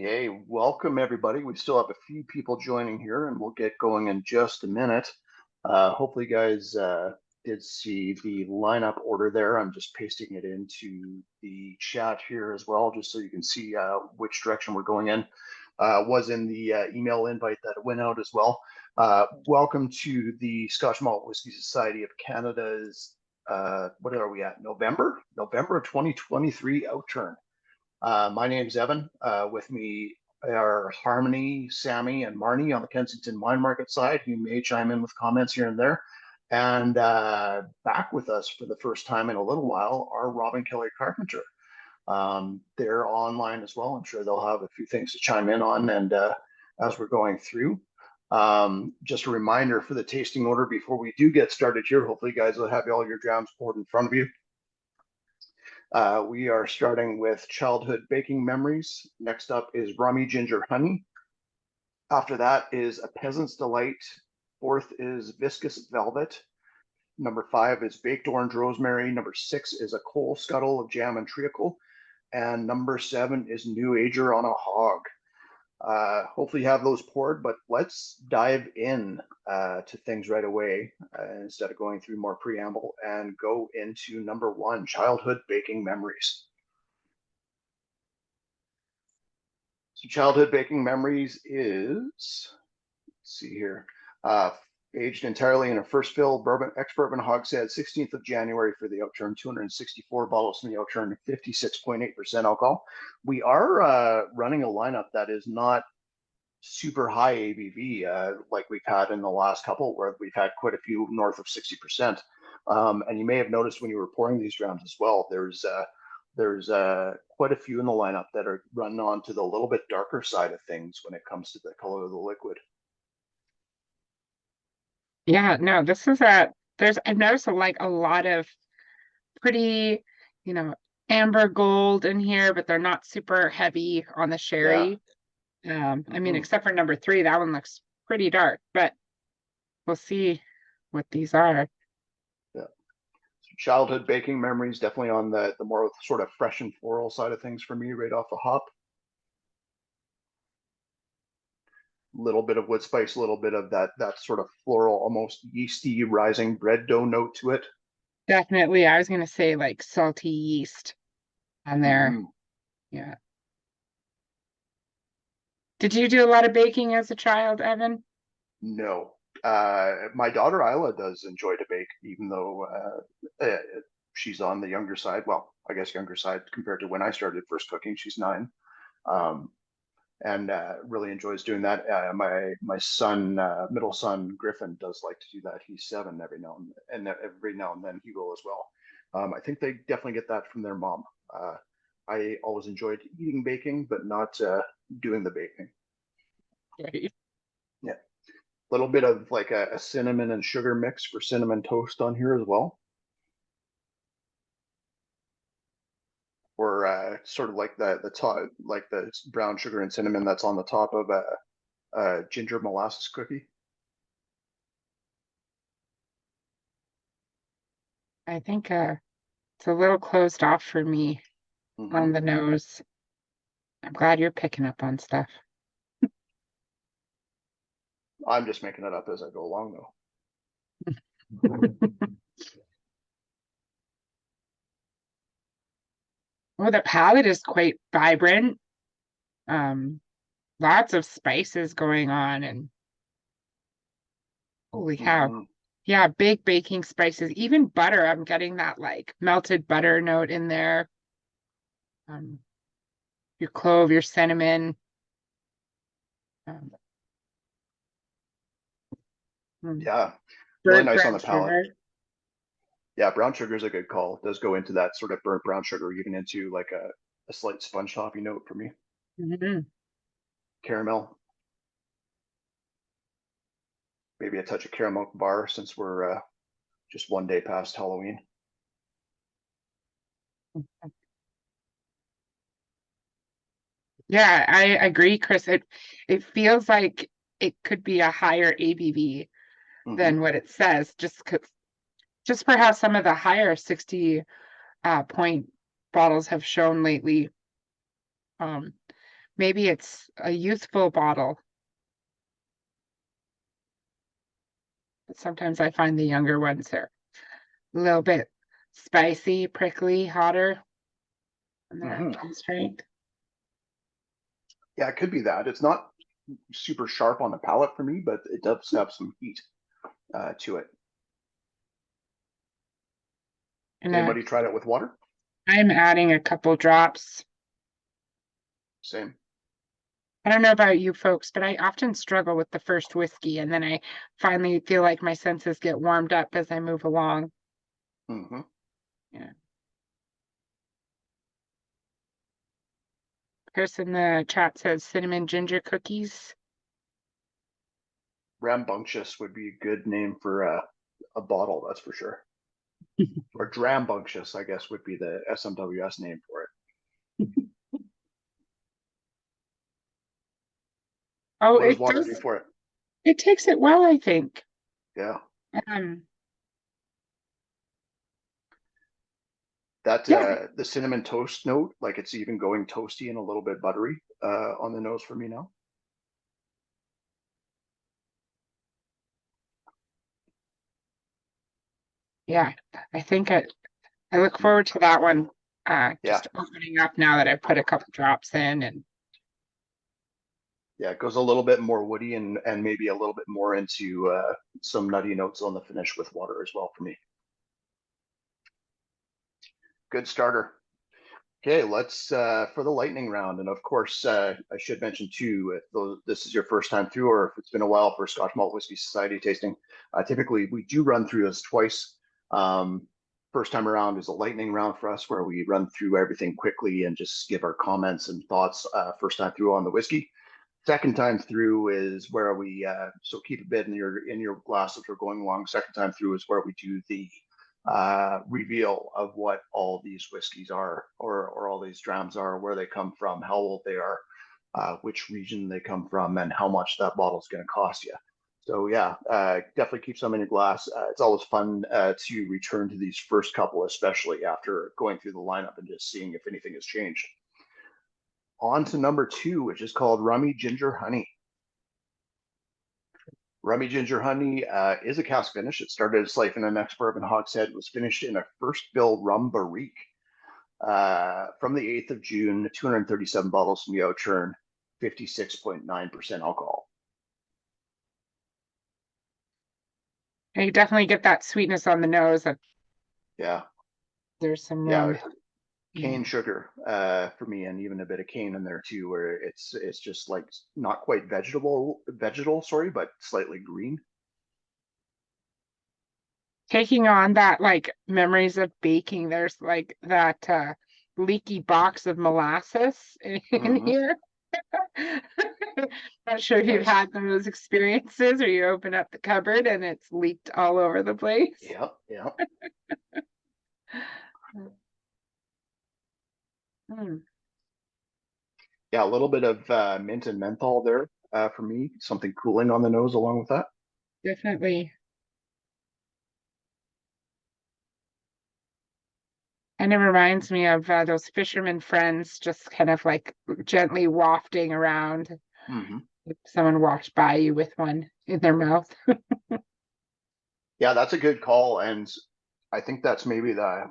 Hey, welcome everybody. We still have a few people joining here, and we'll get going in just a minute. Hopefully, you guys did see the lineup order there. I'm just pasting it into the chat here as well, just so you can see which direction we're going in. Was in the email invite that went out as well. Welcome to the Scotch Malt Whisky Society of Canada's, what are we at? November of 2023 Outturn. My name's Evan. With me are Harmony, Sammy, and Marnie on the Kensington Wine Market side, who may chime in with comments here and there. And back with us for the first time in a little while are Rob and Kelly Carpenter. They're online as well. I'm sure they'll have a few things to chime in on. And as we're going through, just a reminder for the tasting order before we do get started here. Hopefully, you guys will have all your drams poured in front of you. We are starting with Childhood Baking Memories. Next up is Rummy Ginger Honey. After that is A Peasant's Delight. Fourth is Viscous Velvet. Number 5 is Baked Orange Rosemary. Number 6 is A Coal Scuttle of Jam and Treacle. And number 7 is New Ager on a Hog. Hopefully you have those poured, but let's dive in to things right away instead of going through more preamble and go into number 1, Childhood Baking Memories. So Childhood Baking Memories is, let's see here, aged entirely in a first fill bourbon, ex-bourbon hogshead, 16th of January for the Outturn, 264 bottles from the Outturn, 56.8% alcohol. We are running a lineup that is not super high ABV like we've had in the last couple, where we've had quite a few north of 60%. And you may have noticed when you were pouring these rounds as well, there's quite a few in the lineup that are running on to the little bit darker side of things when it comes to the color of the liquid. Yeah, no, I've noticed like a lot of pretty, you know, amber gold in here, but they're not super heavy on the Yeah. sherry. I mean, Mm-hmm. except for number 3, that one looks pretty dark, but we'll see what these are. Yeah. So Childhood Baking Memories, definitely on the more sort of fresh and floral side of things for me, right off the hop. Little bit of wood spice, a little bit of that sort of floral, almost yeasty rising bread dough note to it. Definitely, I was gonna say like salty yeast on there. Mm-hmm. Yeah. Did you do a lot of baking as a child, Evan? No. My daughter Isla does enjoy to bake, even though she's on the younger side. Well, I guess younger side compared to when I started first cooking. She's 9, and really enjoys doing that. My son, middle son Griffin, does like to do that. He's 7 every now and then he will as well. I think they definitely get that from their mom. I always enjoyed eating baking, but not doing the baking. Right. Yeah. Little bit of like a cinnamon and sugar mix for cinnamon toast on here as well, or sort of like the top, like the brown sugar and cinnamon that's on the top of a ginger molasses cookie. I think it's a little closed off for me Hmm. on the nose. I'm glad you're picking up on stuff. I'm just making it up as I go along though. Well, the palette is quite vibrant. Um, Lots of spices going on, and holy cow. Hmm. Yeah, big baking spices, even butter. I'm getting that like melted butter note in there. Um, your clove, your cinnamon. Um, Yeah, really Burnt nice on brown the palate. sugar. Yeah, brown sugar is a good call. It does go into that sort of burnt brown sugar, even into like a slight sponge toppy note for me. Mhm. Caramel, maybe a touch of caramel bar since we're just one day past Halloween. Yeah, I agree, Chris. It feels like it could be a higher ABV Hmm. than what it says, just for how some of the higher 60 point bottles have shown lately. Um, maybe it's a youthful bottle. But sometimes I find the younger ones are a little bit spicy, prickly, hotter on the Hmm. constraint. Yeah, it could be that. It's not super sharp on the palate for me, but it does have some heat to it. And Anybody tried it with water? I'm adding a couple drops. Same. I don't know about you folks, but I often struggle with the first whiskey, and then I finally feel like my senses get warmed up as I move along. Hmm. Yeah. Chris in the chat says cinnamon ginger cookies. Rambunctious would be a good name for a bottle, that's for sure. Or Drambunctious, I guess, would be the SMWS name for it. Oh, What does it water do does. for it? It takes it well, I think. Yeah. Um, That yeah, the cinnamon toast note, like it's even going toasty and a little bit buttery on the nose for me now. yeah. I think I look forward to that one. Yeah, Just opening up now that I've put a couple drops in, and yeah, it goes a little bit more woody and maybe a little bit more into some nutty notes on the finish with water as well for me. Good starter. Okay, let's for the lightning round, and of course, I should mention too, if this is your first time through, or if it's been a while for Scotch Malt Whiskey Society tasting, typically we do run through this twice. First time around is a lightning round for us, where we run through everything quickly and just give our comments and thoughts first time through on the whiskey. Second time through is where we so keep a bit in your glass as we're going along. Second time through is where we do the reveal of what all these whiskeys are, or all these drams are, where they come from, how old they are, which region they come from, and how much that bottle is going to cost you. So yeah, definitely keep some in your glass. It's always fun to return to these first couple, especially after going through the lineup and just seeing if anything has changed. On to number 2, which is called Rummy Ginger Honey. Rummy Ginger Honey is a cask finish. It started its life in an ex-bourbon hogshead, was finished in a first fill rum barrique from the 8th of June, 237 bottles from the Outturn, 56.9% alcohol. you definitely get that sweetness on the nose. Yeah, There's some yeah, rum. cane sugar for me, and even a bit of cane in there too, where it's just like not quite vegetal, sorry, but slightly green. Taking on that like memories of baking. There's like that leaky box of molasses in Mm-hmm. here. Not sure if you've Nice. had those experiences, or you open up the cupboard and it's leaked all over the place. Yeah, yeah. Mm, Yeah, a little bit of mint and menthol there for me. Something cooling on the nose along with that. definitely. And it reminds me of those fisherman friends just kind of like gently wafting around. Hmm. If someone walked by you with one in their mouth. Yeah, that's a good call, and I think that's maybe the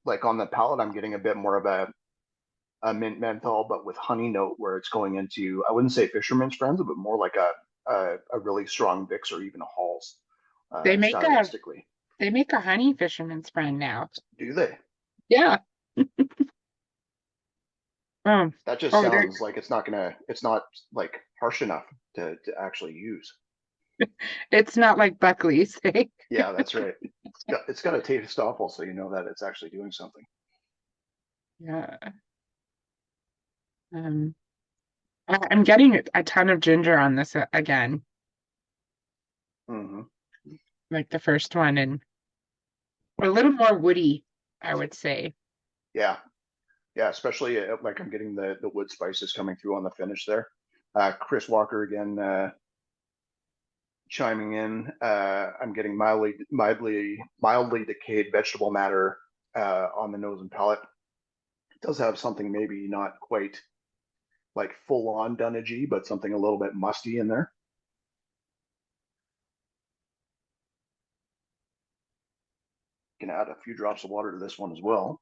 like on the palate. I'm getting a bit more of a mint menthol, but with honey note, where it's going into, I wouldn't say fisherman's friends, but more like a really strong Vicks or even a Halls They make a stylistically. they make a honey fisherman's friend now. Do they? Yeah. Um, That just oh, there sounds like it's not like harsh enough to actually use. it's not like Buckley's. Yeah, that's right. It's got a taste awful, so you know that it's actually doing something. Yeah. Um, I'm getting a ton of ginger on this again, Hmm. like the first one, and a little more woody, I would say. Yeah, yeah, especially like I'm getting the wood spices coming through on the finish there. Chris Walker again chiming in. I'm getting mildly decayed vegetable matter on the nose and palate. It does have something maybe not quite like full on Dunagee, but something a little bit musty in there. Can add a few drops of water to this one as well.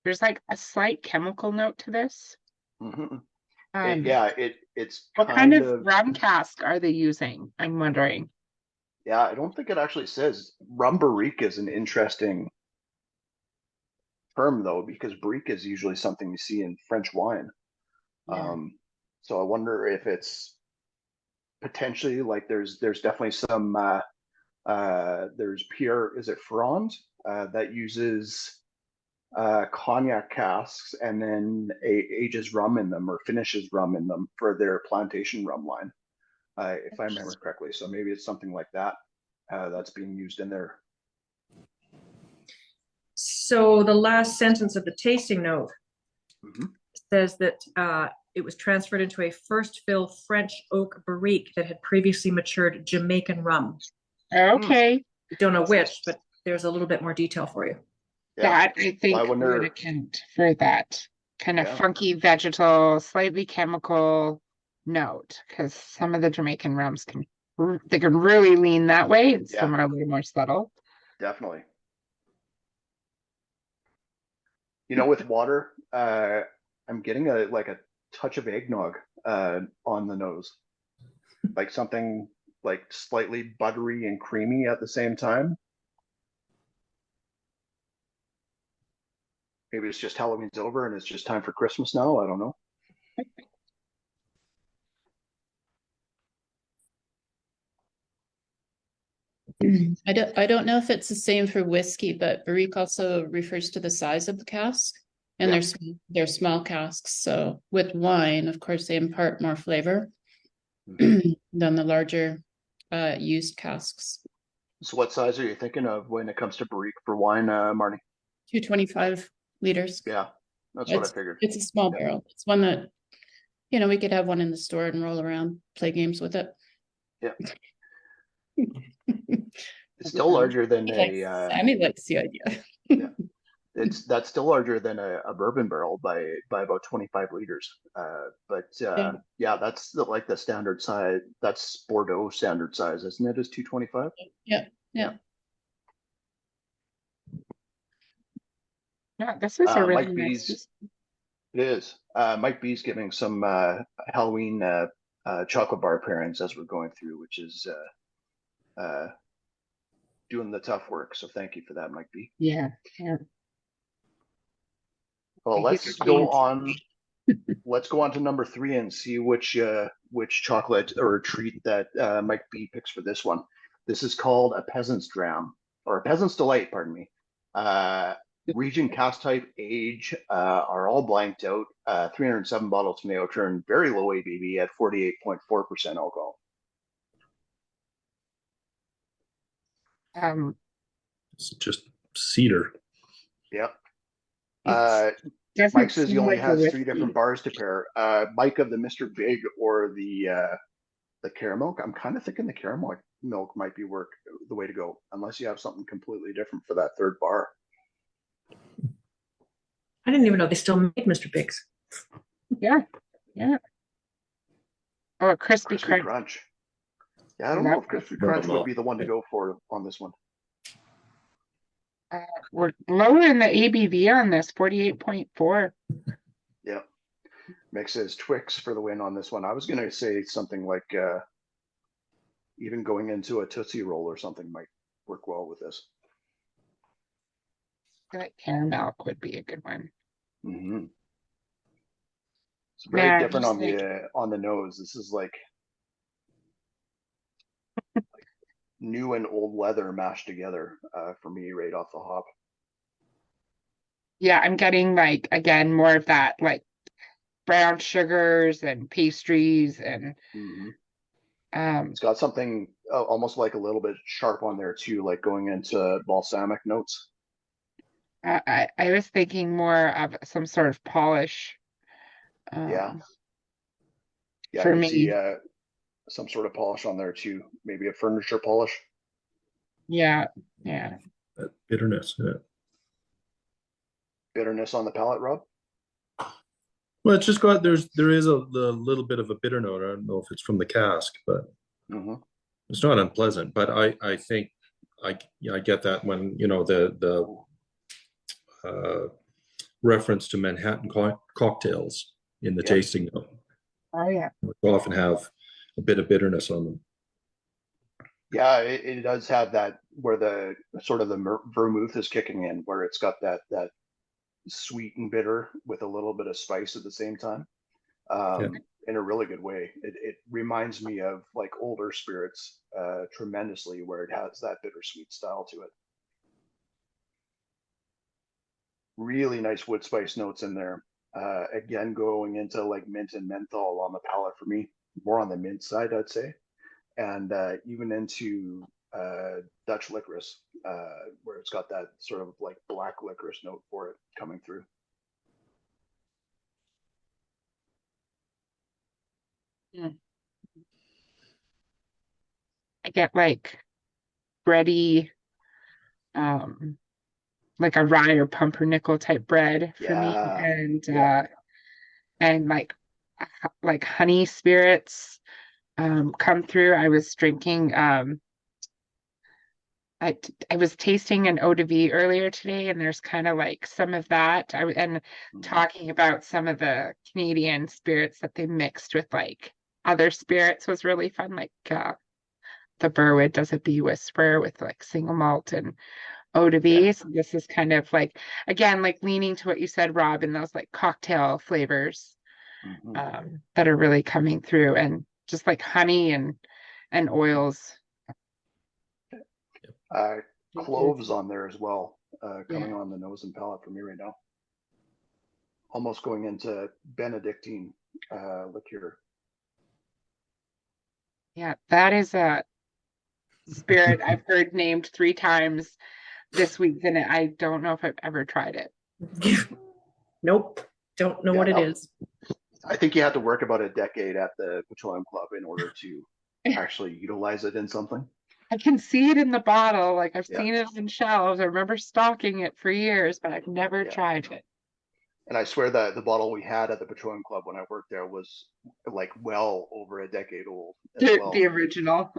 There's like a slight chemical note to this. Mm-hmm. Um, It's what kind kind of of, rum cask are they using? I'm wondering. yeah, I don't think it actually says. Rum barrique is an interesting term though, because barrique is usually something you see in French wine. Yeah. So I wonder if it's potentially like there's definitely some there's Pierre, is it Ferrand, that uses cognac casks and then ages rum in them or finishes rum in them for their plantation rum line, if I remember correctly. So maybe it's something like that that's being used in there. So the last sentence of the tasting note Mm-hmm. says that it was transferred into a first fill French oak barrique that had previously matured Jamaican rum. Okay. I don't know which, but there's a little bit more detail for you. Yeah. That I think Well, I wonder, would account for that kind of yeah, funky vegetal, slightly chemical note, because some of the Jamaican rums can they can really lean that way, and some yeah, are a little more subtle. definitely. You know, with water, I'm getting a touch of eggnog on the nose, like something like slightly buttery and creamy at the same time. Maybe it's just Halloween's over and it's just time for Christmas now. I don't know. I don't know if it's the same for whiskey, but barrique also refers to the size of the cask, and Yeah. they're small casks. So with wine, of course, they impart more flavor Mhm. than the larger used casks. So what size are you thinking of when it comes to barrique for wine, Marnie? 225 liters. Yeah, that's what I It's figured. it's a small Yeah. barrel. It's one that, we could have one in the store and roll around, play games with it. Yeah. It's still larger than Sammy likes the idea. yeah. That's still larger than a bourbon barrel by about 25 liters. Yeah. Yeah, that's like the standard size. That's Bordeaux standard size, isn't it? Is 225? Yeah. Yeah. Yeah, this is a really Mike nice B's, piece. it is. Mike B's giving some Halloween chocolate bar pairings as we're going through, which is doing the tough work. So thank you for that, Mike B. Yeah, yeah. Well, Thank you let's for go being- on. Let's go on to number 3 and see which chocolate or treat that Mike B picks for this one. This is called a peasant's dram or a peasant's delight, pardon me. Region, cast type, age are all blanked out. 307 bottles from the Outturn, very low ABV at 48.4% alcohol. It's just cedar. Yep. Doesn't Mike says he smell only like a has 3 different whiskey. bars to pair. Mike of the Mr. Big or the caramel. I'm kind of thinking the caramel milk might be the way to go, unless you have something completely different for that third bar. I didn't even know they still made Mr. Biggs. Yeah, yeah. Oh, a crispy Crispy crunch. Crunch. Yeah, I don't know if Crispy Crunch would be the one to go for on this one. We're lower in the ABV on this, 48.4. Yeah. Mick says Twix for the win on this one. I was going to say something like even going into a Tootsie Roll or something might work well with this. I feel like caramel would be a good one. Mm-hmm. It's very Yeah, different just like on the nose. This is like new and old leather mashed together for me right off the hop. yeah, I'm getting like again more of that like brown sugars and pastries and Mm-hmm. um It's got something almost like a little bit sharp on there too, like going into balsamic notes. I was thinking more of some sort of polish Yeah. Yeah, I for can see me. some sort of polish on there too. Maybe a furniture polish. Yeah, yeah. That bitterness. Yeah. Bitterness on the palate, Rob. Well, it's just got there is the little bit of a bitter note. I don't know if it's from the cask, but Mm-hmm. it's not unpleasant. But I think I get that when the reference to Manhattan cocktails in the Yep. tasting note. Oh yeah. We often have a bit of bitterness on them. Yeah, it does have that where the sort of the vermouth is kicking in, where it's got that sweet and bitter with a little bit of spice at the same time, in a really good way. It reminds me of like older spirits tremendously, where it has that bittersweet style to it. Really nice wood spice notes in there. Again, going into like mint and menthol on the palate for me, more on the mint side, I'd say. And even into Dutch licorice, where it's got that sort of like black licorice note for it coming through. I get like bready, like a rye or pumpernickel type bread for me, Yeah. and Yeah. and like honey spirits come through. I was drinking I was tasting an eau de vie earlier today, and there's kind of like some of that. And talking about some of the Canadian spirits that they mixed with like other spirits was really fun. Like the Burwood does a bee whisperer with like single malt and eau de vie. Yeah. So this is kind of like, again, like leaning to what you said, Rob, and those like cocktail flavors Mm-hmm. that are really coming through, and just like honey and oils. Cloves on there as well, coming Yeah. on the nose and palate for me right now. Almost going into Benedictine liqueur. Yeah, that is a spirit I've heard named 3 times this week, and I don't know if I've ever tried it. Nope, don't know Yeah, what it no. is. I think you have to work about a decade at the Petroleum Club in order to actually utilize it in something. I can see it in the bottle, like I've Yeah. seen it on shelves. I remember stocking it for years, but I've never Yeah. tried it. And I swear that the bottle we had at the Petroleum Club when I worked there was like well over a decade old as well. The original.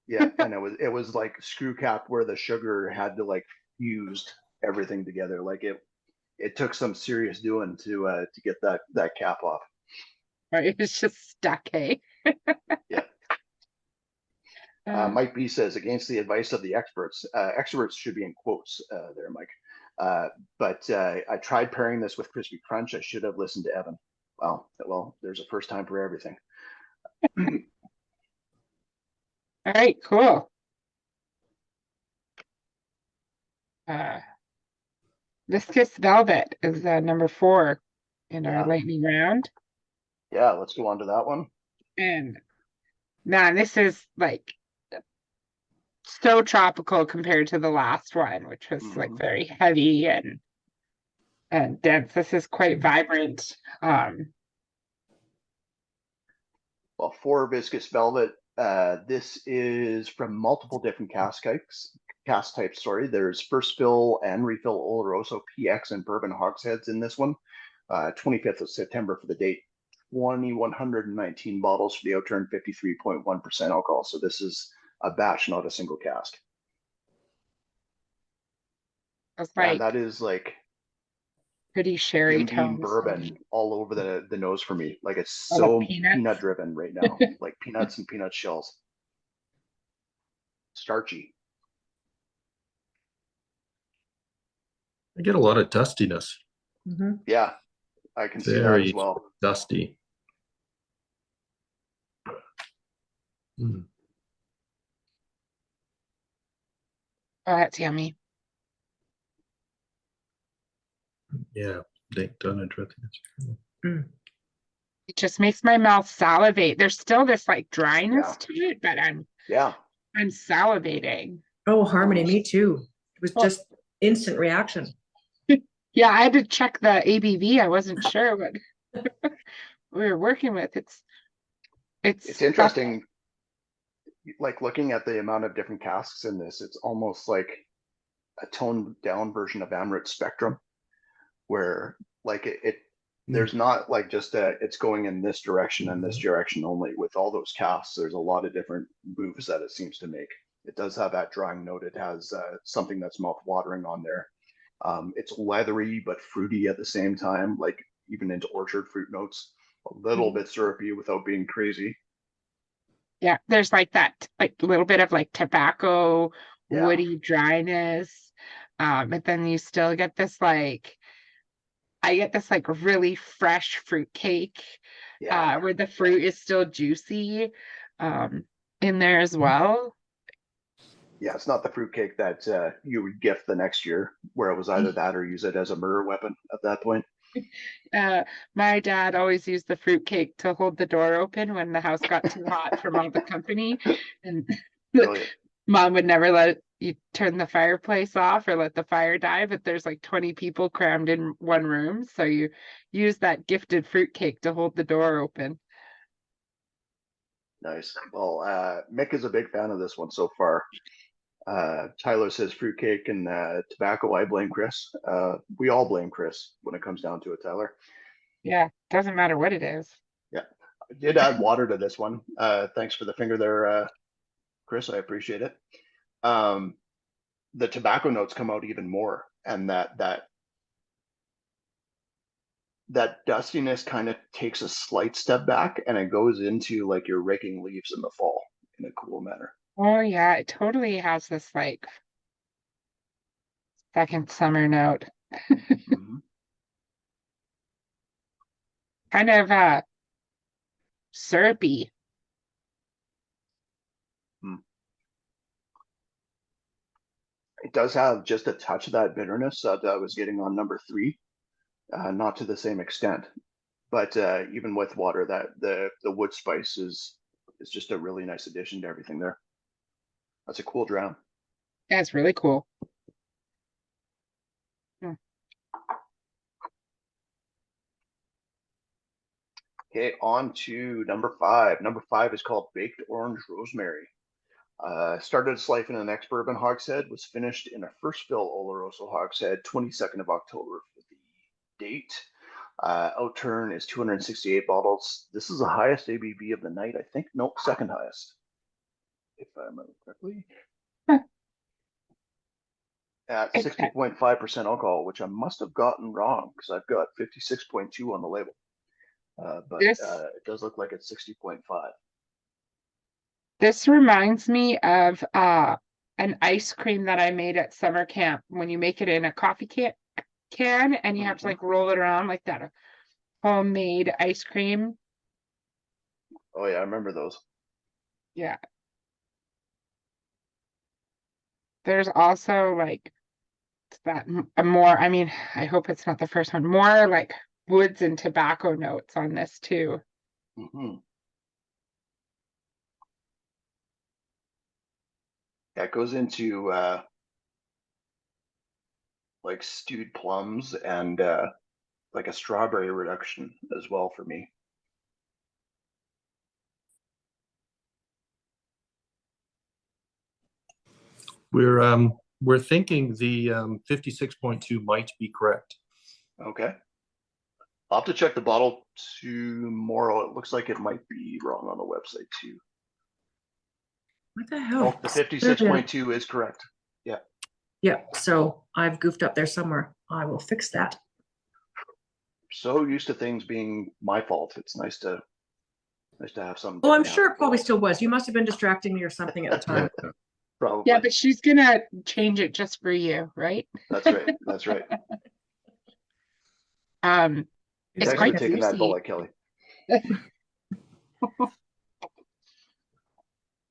Yeah, and it was like screw cap where the sugar had to like fused everything together. Like it took some serious doing to get that cap off. Right, it's just stuck, hey? Yeah. Mike B says, against the advice of the experts. Experts should be in quotes there, Mike. But I tried pairing this with Crispy Crunch. I should have listened to Evan. Wow. Well, there's a first time for everything. All right, cool. Viscous Velvet is number 4 in our lightning round. Yeah, let's go on to that one. And man, this is like so tropical compared to the last one, which was like very heavy and dense. This is quite vibrant. Well, for Viscous Velvet, this is from multiple different cask types. There's first fill and refill Oloroso PX and bourbon hogsheads in this one. 25th of September for the date. 2,119 bottles for the Outturn, 53.1% alcohol. So this is a batch, not a single cask. It's like that is like pretty sherry Jim Beam tones. bourbon all over the nose for me. Like it's Oh, so the peanuts. peanut driven right now. Like peanuts and peanut shells. Starchy. I get a lot of dustiness. Mm-hmm. Yeah, I can see that Very as well. dusty. Mm. Oh, that's yummy. Yeah, done and It just makes my mouth salivate. There's still this like dryness Yeah. to it, but I'm salivating. Oh, Harmony, me too. It was just instant reaction. Yeah, I had to check the ABV. I wasn't sure what we were working with. It's It's interesting like looking at the amount of different casks in this, it's almost like a toned down version of Amaret Spectrum, where like there's not like just it's going in this direction and this direction only. With all those casks, there's a lot of different moves that it seems to make. It does have that drying note. It has something that's mouth-watering on there. It's leathery but fruity at the same time, like even into orchard fruit notes. A little bit syrupy without being crazy. Yeah, there's like that like little bit of like tobacco, Yeah. woody dryness. But then you still get this like I get this like really fresh fruit cake, Yeah. where the fruit is still juicy, in there as well. Yeah, it's not the fruitcake that you would gift the next year, where it was either that or use it as a murder weapon at that point. My dad always used the fruit cake to hold the door open when the house got too hot from all the company, and Brilliant. Mom would never let you turn the fireplace off or let the fire die, but there's like 20 people crammed in one room, so you use that gifted fruit cake to hold the door open. Nice. Well, Mick is a big fan of this one so far. Tyler says fruitcake and tobacco. I blame Chris. We all blame Chris when it comes down to it, Tyler. Yeah, doesn't matter what it is. Yeah, I did add water to this one. Thanks for the finger there, Chris. I appreciate it. The tobacco notes come out even more, and that dustiness kind of takes a slight step back, and it goes into like you're raking leaves in the fall in a cool manner. Oh yeah, it totally has this like second summer note. Mhm. Kind of syrupy. It does have just a touch of that bitterness that I was getting on number 3, not to the same extent, but even with water, that the wood spice is just a really nice addition to everything there. That's a cool drown. Yeah, it's really cool. Okay, on to number 5. Number 5 is called Baked Orange Rosemary. Started its life in an ex-bourbon hogshead, was finished in a first fill Oloroso hogshead, 22nd of October for the date. Outturn is 268 bottles. This is the highest ABV of the night, I think. Nope, second highest, if I remember correctly. At 60.5% alcohol, which I must have gotten wrong because I've got 56.2 on the label. But This it does look like it's 60.5. this reminds me of an ice cream that I made at summer camp when you make it in a coffee can and you have to like roll it around like that. Homemade ice cream. Oh yeah, I remember those. Yeah. There's also like that a more, I mean, I hope it's not the first one, more like woods and tobacco notes on this too. Mm-hmm. That goes into like stewed plums and like a strawberry reduction as well for me. We're thinking the 56.2 might be correct. Okay. I'll have to check the bottle tomorrow. It looks like it might be wrong on the website too. What the hell? Oh, the 56.2 is correct. Yeah. Yeah, so I've goofed up there somewhere. I will fix that. So used to things being my fault. It's nice to have some. Oh, I'm sure it probably still was. You must have been distracting me or something at the time. Probably. Yeah, but she's gonna change it just for you, right? That's right. That's right. It's Thanks quite for taking that juicy. bullet, Kelly. I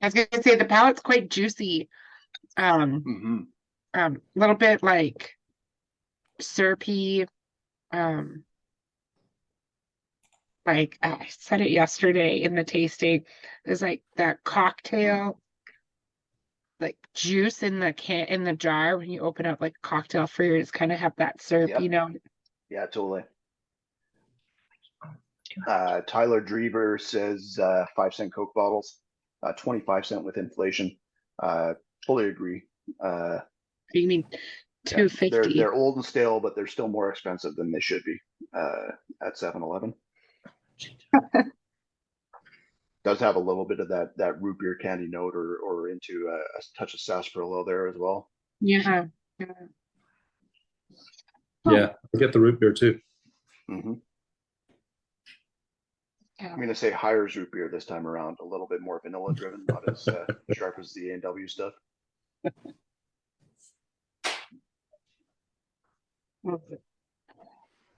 was gonna say the palate's quite juicy. Little bit like syrupy. Like I said it yesterday in the tasting. There's like that cocktail, like juice in the jar when you open up like cocktail fruit. It's kind of have that syrupy note. Yeah, totally. Tyler Drever says 5-cent Coke bottles. 25 cent with inflation. Totally agree. You mean Yeah, 250? they're old and stale, but they're still more expensive than they should be at 7-Eleven. Does have a little bit of that root beer candy note or into a touch of sarsaparilla there as well. Yeah. Yeah, I get the root beer too. Mm-hmm. Yeah. I'm going to say Hires root beer this time around, a little bit more vanilla driven, not as sharp as the A&W stuff.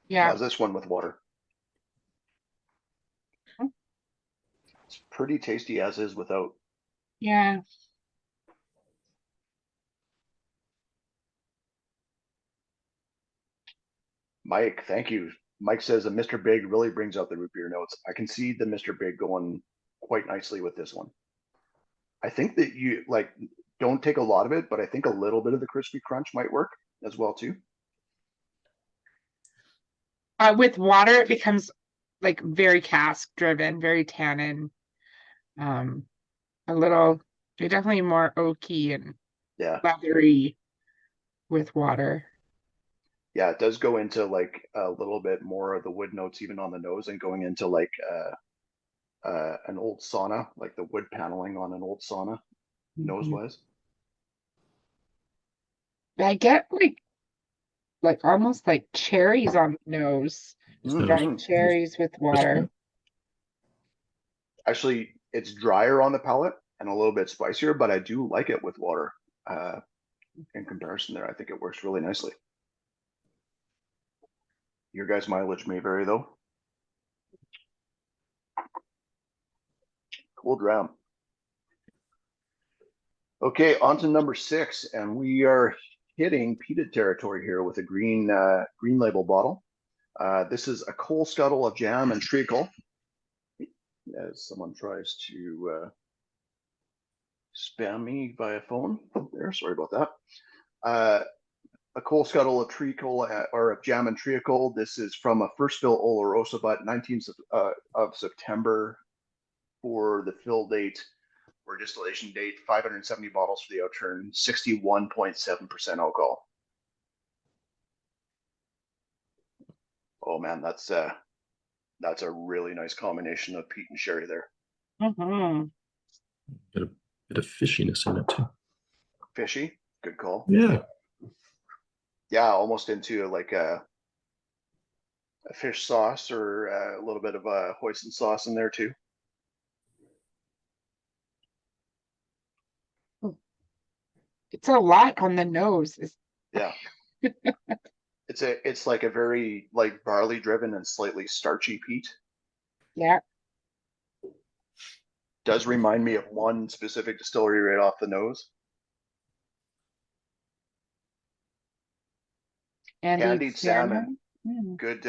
Yeah. How's this one with water? It's pretty tasty as is without. Yeah. Mike, thank you. Mike says that Mr. Big really brings out the root beer notes. I can see the Mr. Big going quite nicely with this one. I think that you don't take a lot of it, but I think a little bit of the crispy crunch might work as well too. With water, it becomes like very cask driven, very tannin. A little, they're definitely more oaky and Yeah. leathery with water. Yeah, it does go into like a little bit more of the wood notes even on the nose and going into like an old sauna, like the wood paneling on an old sauna, nose wise. I get like almost like cherries on the nose. Dried cherries with water. Actually, it's drier on the palate and a little bit spicier, but I do like it with water. In comparison there, I think it works really nicely. Your guys' mileage may vary though. Cool dram. Okay, on to number 6, and we are hitting peated territory here with a green label bottle. This is a coal scuttle of jam and treacle. As someone tries to spam me via phone there, sorry about that. A coal scuttle of treacle or of jam and treacle. This is from a first fill Olorosa, but 19th of September for the fill date or distillation date. 570 bottles for the Outturn, 61.7% alcohol. Oh man, that's a really nice combination of peat and sherry there. Get a bit of fishiness in it too. Fishy, good call. Yeah. Yeah, almost into like a fish sauce or a little bit of a hoisin sauce in there too. It's a lot on the nose. Yeah. It's like a very like barley driven and slightly starchy peat. Yeah. Does remind me of one specific distillery right off the nose. Candied salmon. Good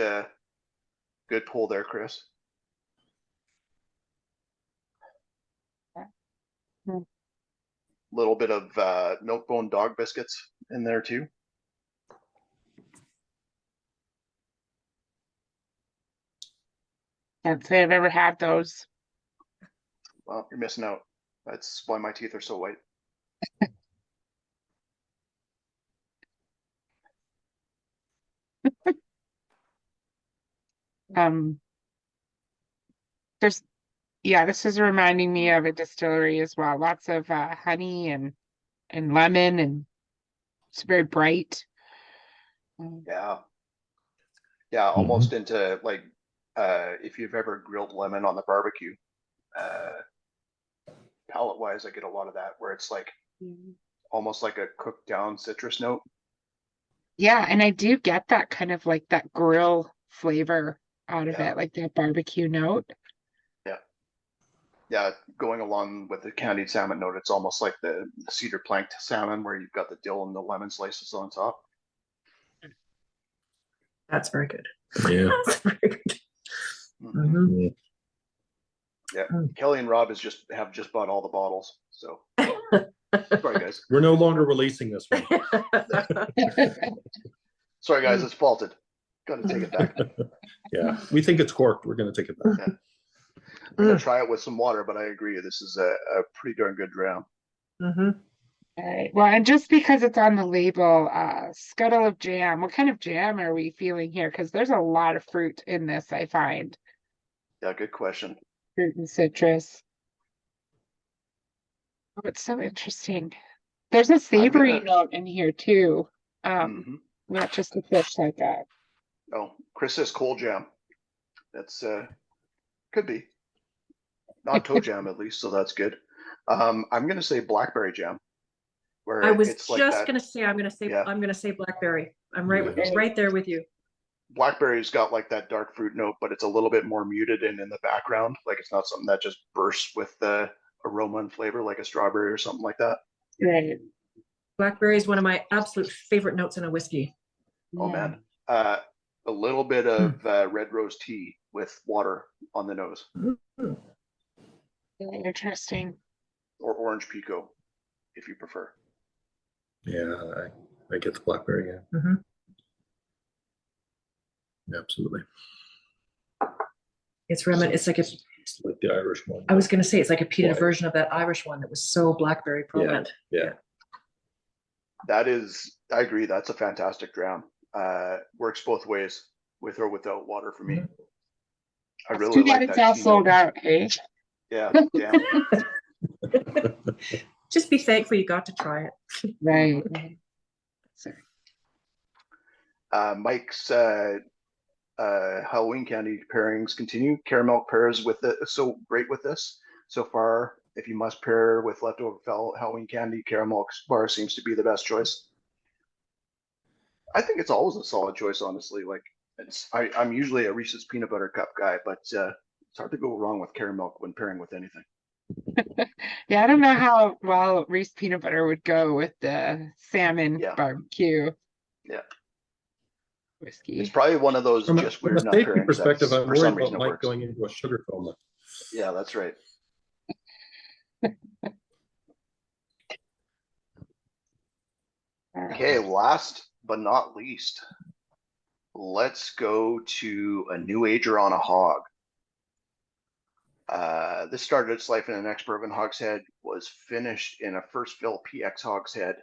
good pull there, Chris. Little bit of milk bone dog biscuits in there too. Can't say I've ever had those. Well, you're missing out. That's why my teeth are so white. This is reminding me of a distillery as well. Lots of honey and lemon, and it's very bright. Yeah. Yeah, almost into like if you've ever grilled lemon on the barbecue. Palate wise, I get a lot of that where it's like almost like a cooked down citrus note. Yeah, and I do get that kind of like that grill flavor out of it, like that barbecue note. Yeah, going along with the candied salmon note, it's almost like the cedar planked salmon where you've got the dill and the lemon slices on top. That's very good. Yeah. That's very good. Yeah, Kelly and Rob have just bought all the bottles, so sorry guys. We're no longer releasing this one. Sorry guys, it's faulted. Got to take it back. Yeah, we think it's corked. We're going to take it back. I'm gonna try it with some water, but I agree. This is a pretty darn good dram. Mm-hmm. All right. Well, and just because it's on the label, scuttle of jam, what kind of jam are we feeling here? Because there's a lot of fruit in this, I find. Yeah, good question. Fruit and citrus. Oh, it's so interesting. There's a savory note in here too. Not just a fish like that. Oh, Chris says cold jam. That's could be. Not toe jam at least, so that's good. I'm gonna say blackberry jam. Where I was it's like just that. gonna say, I'm gonna say blackberry. I'm right with, Yeah. right there with you. Blackberry's got like that dark fruit note, but it's a little bit more muted and in the background. Like it's not something that just bursts with the aroma and flavor like a strawberry or something like that. Right. Blackberry is one of my absolute favorite notes in a whiskey. Oh man. A little bit of red rose tea with water on the nose. Very interesting. Or orange pico, if you prefer. Yeah, I get the blackberry. Yeah, Mm-hmm. absolutely. It's reminiscent. It's like It's like the Irish one. I was gonna say it's like a peated Right. version of that Irish one that was so blackberry prominent. Yeah. That is, I agree. That's a fantastic dram. Works both ways, with or without water for me. I really Too bad like it's that all tea sold note. out, hey? Yeah, damn. Just be thankful you got to try it. Right. Sorry. Mike's Halloween candy pairings continue. Caramel pairs with it so great with this so far. If you must pair with leftover Halloween candy, caramel bar seems to be the best choice. I think it's always a solid choice, honestly. Like I'm usually a Reese's peanut butter cup guy, but it's hard to go wrong with caramel when pairing with anything. Yeah, I don't know how well Reese peanut butter would go with the salmon barbecue. Yeah. Whiskey. It's probably one of those From just a weird enough safety pairings perspective, that I'm for some worried reason about it Mike works. going into a sugar coma. Yeah, that's right. Okay, last but not least, let's go to a new ager on a hog. This started its life in an ex-bourbon hogshead, was finished in a first fill PX hogshead,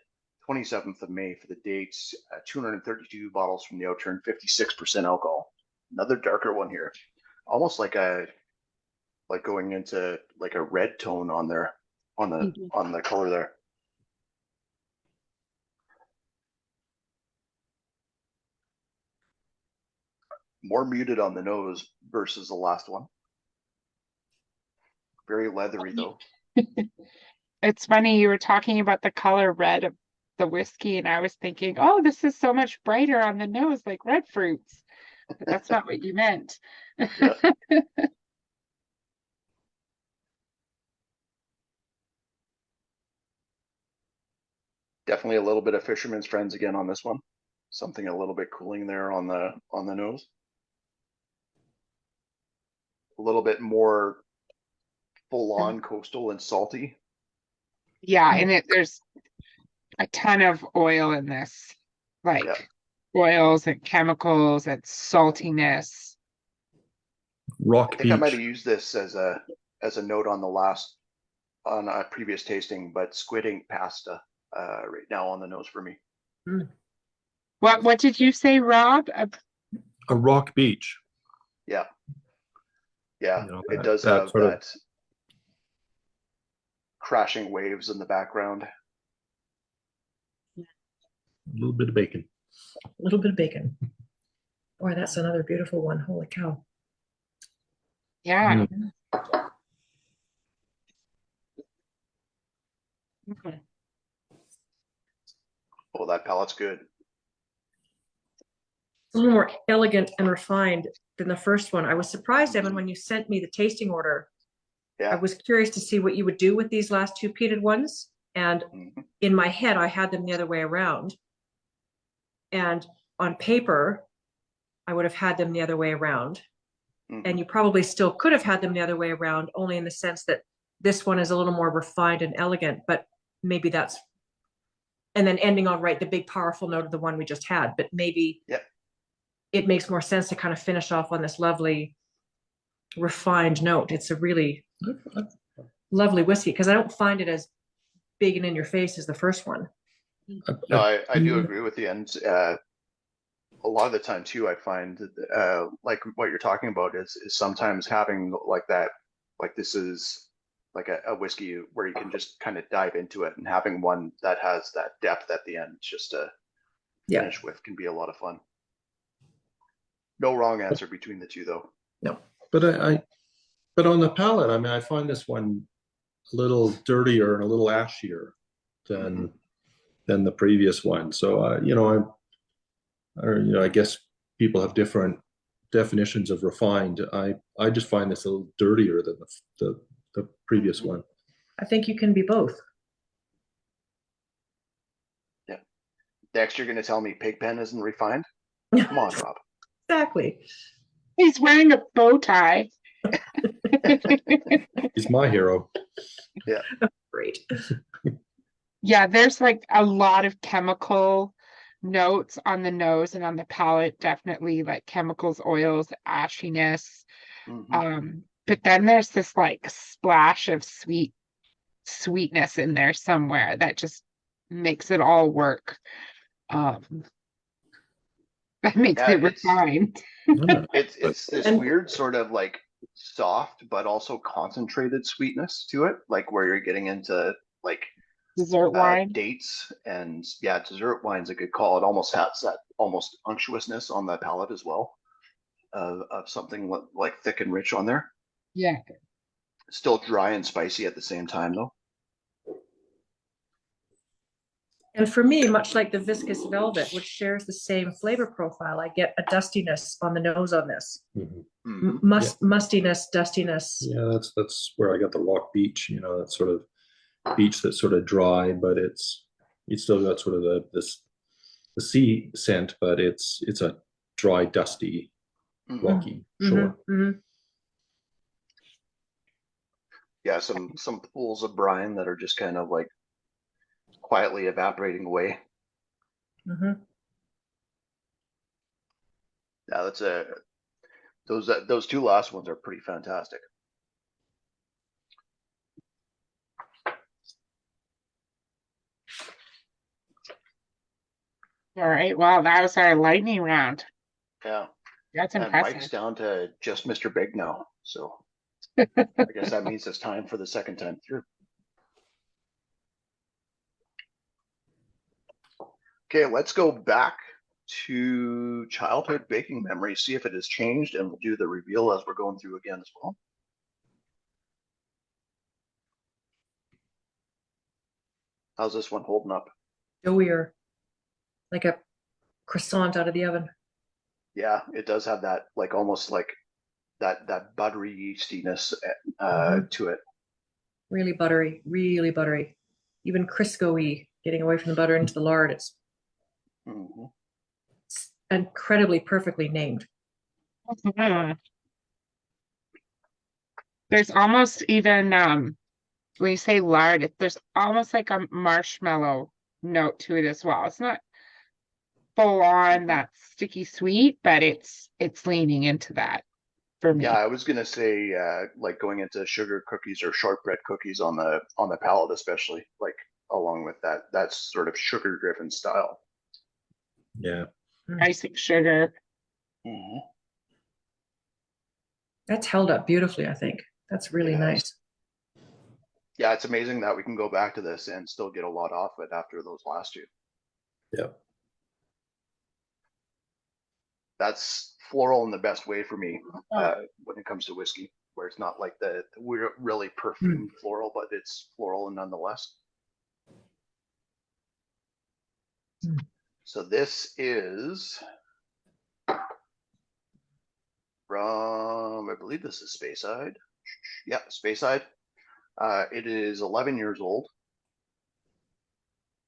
27th of May for the dates, 232 bottles from the Outturn, 56% alcohol. Another darker one here, almost like going into like a red tone on there, on the color there. More muted on the nose versus the last one. Very leathery though. It's funny, you were talking about the color red of the whiskey, and I was thinking, oh, this is so much brighter on the nose, like red fruits. But that's not what you meant. Definitely a little bit of Fisherman's Friends again on this one. Something a little bit cooling there on the nose. A little bit more full on coastal and salty. Yeah, and there's a ton of oil in this, like oils and chemicals and saltiness. Rock I think I might have Beach. used this as a note on on a previous tasting, but squid ink pasta right now on the nose for me. What did you say, Rob? A rock beach. Yeah. Yeah, You know, it does that have sort of- that crashing waves in the background. A little bit of bacon. A little bit of bacon. Boy, that's another beautiful one. Holy cow. Yeah. Okay. Oh, that palate's good. A little more elegant and refined than the first one. I was surprised, Evan, when you sent me the tasting order. I Yeah. was curious to see what you would do with these last two peated ones. And in my head, I had them the other way around. And on paper, I would have had them the other way around. And you probably still could have had them the other way around, only in the sense that this one is a little more refined and elegant, but maybe that's, and then ending on the big powerful note of the one we just had, but maybe it makes more sense to kind of finish off on this lovely refined note. It's a really lovely whiskey because I don't find it as big and in your face as the first one. No, I do agree with you. And a lot of the time too, I find like what you're talking about is sometimes having like that, like this is like a whiskey where you can just kind of dive into it, and having one that has that depth at the end just to Yeah. finish with can be a lot of fun. No wrong answer between the two though. No. But but on the palate, I mean, I find this one a little dirtier and a little ashier than the previous one. So you know, I guess people have different definitions of refined. I just find this a little dirtier than the previous one. I think you can be both. Yeah. Next, you're going to tell me Pigpen isn't refined? Come on, Rob. Exactly. He's wearing a bow tie. He's my hero. Yeah. Great. Yeah, there's like a lot of chemical notes on the nose and on the palate, definitely like chemicals, oils, ashiness. But then there's this like splash of sweetness in there somewhere that just makes it all work. That makes Yeah, it refined. It's this weird sort of like soft but also concentrated sweetness to it, like where you're getting into like Dessert wine. dates, and yeah, dessert wine's a good call. It almost has that almost unctuousness on the palate as well, of something like thick and rich on there. Yeah. Still dry and spicy at the same time though. And for me, much like the Viscous Velvet, which shares the same flavor profile, I get a dustiness on the nose on this. Mustiness, dustiness. Yeah, that's where I got the Rock Beach. You know, that sort of beach that's sort of dry, but it's still got sort of the sea scent, but it's a dry, dusty, rocky shore. Yeah, some pools of brine that are just kind of like quietly evaporating away. Yeah, that's those two last ones are pretty fantastic. All right. Well, that was our lightning round. Yeah. That's And impressive. Mike's down to just Mr. Big now, so I guess that means it's time for the second time through. Okay, let's go back to childhood baking memories, see if it has changed, and we'll do the reveal as we're going through again as well. How's this one holding up? Doughier, like a croissant out of the oven. Yeah, it does have that, like almost like that buttery yeastiness to it. Really buttery, really buttery. Even Crisco-y, getting away from the butter into the lard. It's incredibly perfectly named. There's almost even when you say lard, there's almost like a marshmallow note to it as well. It's not full on that sticky sweet, but it's leaning into that for me. Yeah, I was gonna say like going into sugar cookies or shortbread cookies on the palate, especially like along with that sort of sugar driven style. Yeah. Icing sugar. That's held up beautifully, I think. That's really nice. Yeah, it's amazing that we can go back to this and still get a lot off it after those last two. Yeah. That's floral in the best way for me when it comes to whiskey, where it's not like the really perfumed floral, but it's floral nonetheless. So this is from, I believe this is Speyside. Yeah, Speyside. It is 11 years old,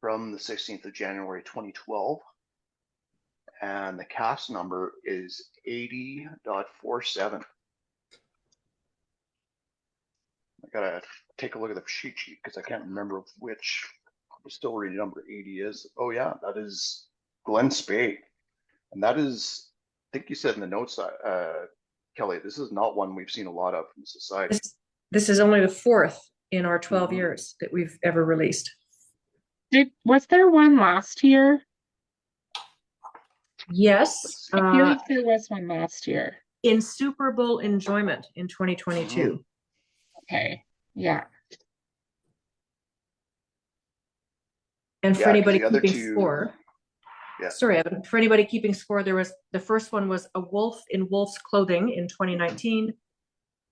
from the 16th of January 2012. And the cast number is 80.47. I gotta take a look at the cheat sheet because I can't remember which distillery number 80 is. Oh yeah, that is Glen Spey. And that is, I think you said in the notes, Kelly, this is not one we've seen a lot of in society. This is only the fourth in our 12 Mhm. years that we've ever released. Was there one last year? Yes, I feel like there was one last year. Insuperable Enjoyment in 2022. Okay, yeah. And for Yeah, 'cause anybody the other keeping two- score, Yeah. sorry, Evan, for anybody keeping score, the first one was A Wolf in Wolf's Clothing in 2019,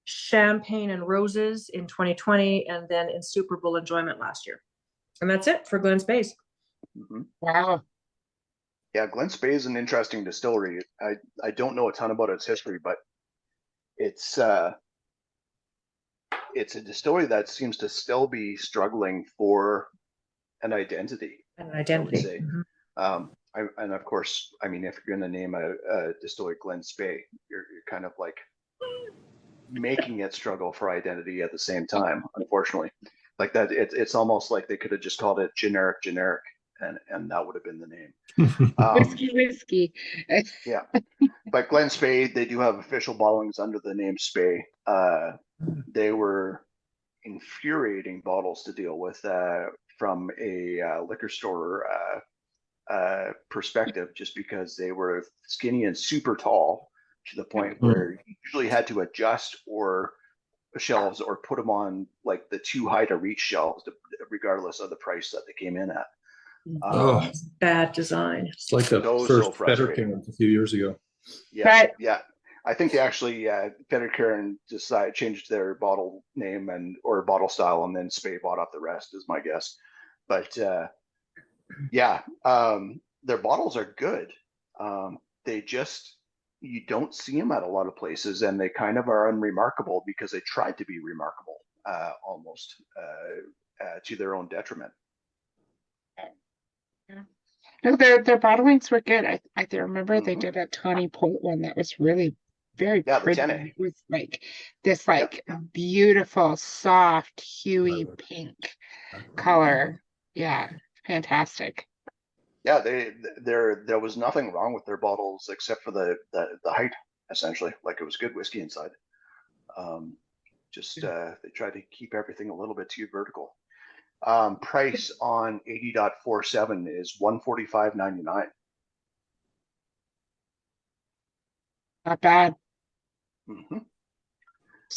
Champagne and Roses in 2020, and then Insuperable Enjoyment last year. And that's it for Glen Space. Mhm. Wow. Yeah, Glen Spey is an interesting distillery. I don't know a ton about its history, but it's a distillery that seems to still be struggling for an identity. An identity. say. Mhm. And of course, I mean, if you're going to name a distillery Glen Spey, you're kind of like making it struggle for identity at the same time. Unfortunately, like that, it's almost like they could have just called it generic, and that would have been the name. Whiskey. Yeah, but Glen Spey, they do have official bottlings under the name Spey. They were infuriating bottles to deal with from a liquor store perspective, just because they were skinny and super tall to the point where you usually had to adjust or shelves or put them on like the too high to reach shelves, regardless of the price that they came in at. Oh. Bad design. It's like the So first frustrating. Fetterking a few years ago. Yeah, But yeah. I think they actually Fetterkaren changed their bottle name or bottle style, and then Spey bought off the rest, is my guess. But yeah, their bottles are good. They just, you don't see them at a lot of places, and they kind of are unremarkable because they tried to be remarkable, almost to their own detriment. no, their bottlings were good. I remember they Mhm. did a tawny port one that was really very Yeah, the pretty. 10A. It was like this beautiful, soft, huey Violet. pink color. Yeah, fantastic. Yeah, there was nothing wrong with their bottles except for the height, essentially. Like, it was good whiskey inside. Just they tried to keep everything a little bit too vertical. Price on 80.47 is $145.99. Not bad. Mm-hmm.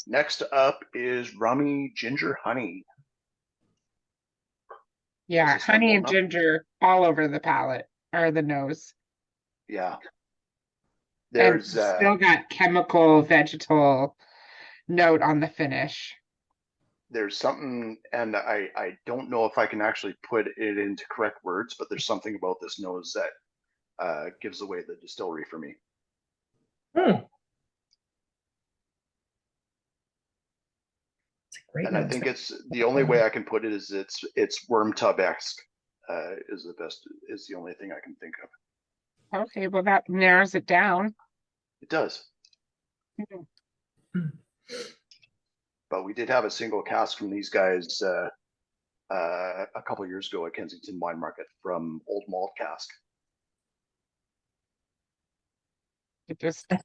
Next up is Rummy Ginger Honey. Yeah, Is this one honey and blown up? ginger all over the palate or the nose. Yeah. And There's still got chemical vegetal note on the finish. there's something, and I don't know if I can actually put it into correct words, but there's something about this nose that gives away the distillery for me. Great And I nose. think it's the only way I can put it is it's worm tub-esque is the only thing I can think of. Okay, well that narrows it down. It does. But we did have a single cask from these guys a couple years ago at Kensington Wine Market from Old Malt Cask.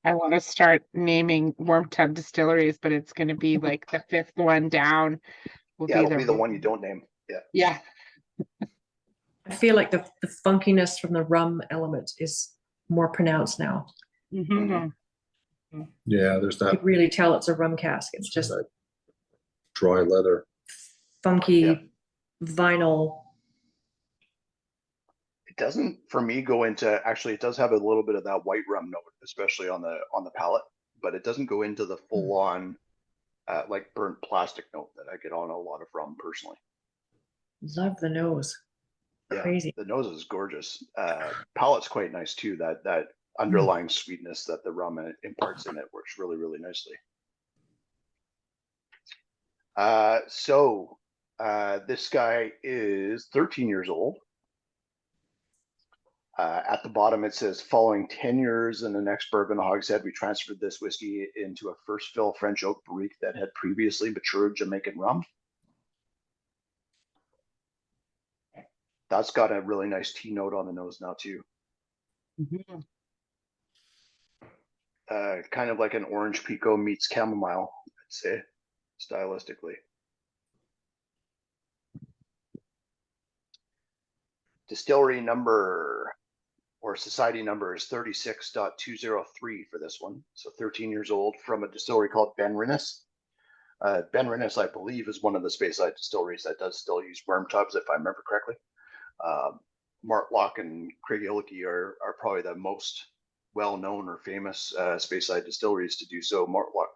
I want to start naming warm tub distilleries, but it's going to be like the fifth one down will Yeah, it'll be be the one you don't name. Yeah. Yeah. I feel like the funkiness from the rum element is more pronounced now. Mhm. Yeah, there's You that could really tell it's a rum cask. It's just that dry leather. funky Yeah. vinyl. It doesn't, for me, go into, actually it does have a little bit of that white rum note, especially on the palate, but it doesn't go into the full on like burnt plastic note that I get on a lot of rum personally. Love the nose. Yeah, Crazy. the nose is gorgeous. Palate's quite nice too. That underlying sweetness that the rum imparts in it works really, really nicely. This guy is 13 years old. At the bottom, it says, following 10 years in the next bourbon hogshead, we transferred this whiskey into a first fill French oak barrique that had previously matured Jamaican rum. That's got a really nice tea note on the nose now too. Mhm. Kind of like an orange pekoe meets chamomile, I'd say, stylistically. Distillery number or society number is 36.203 for this one. So 13 years old, from a distillery called Ben Rinnes. Ben Rinnes, I believe, is one of the Speyside distilleries that does still use worm tubs, if I remember correctly. Martlock and Craigellachie are probably the most well-known or famous Speyside distilleries to do so. Martlock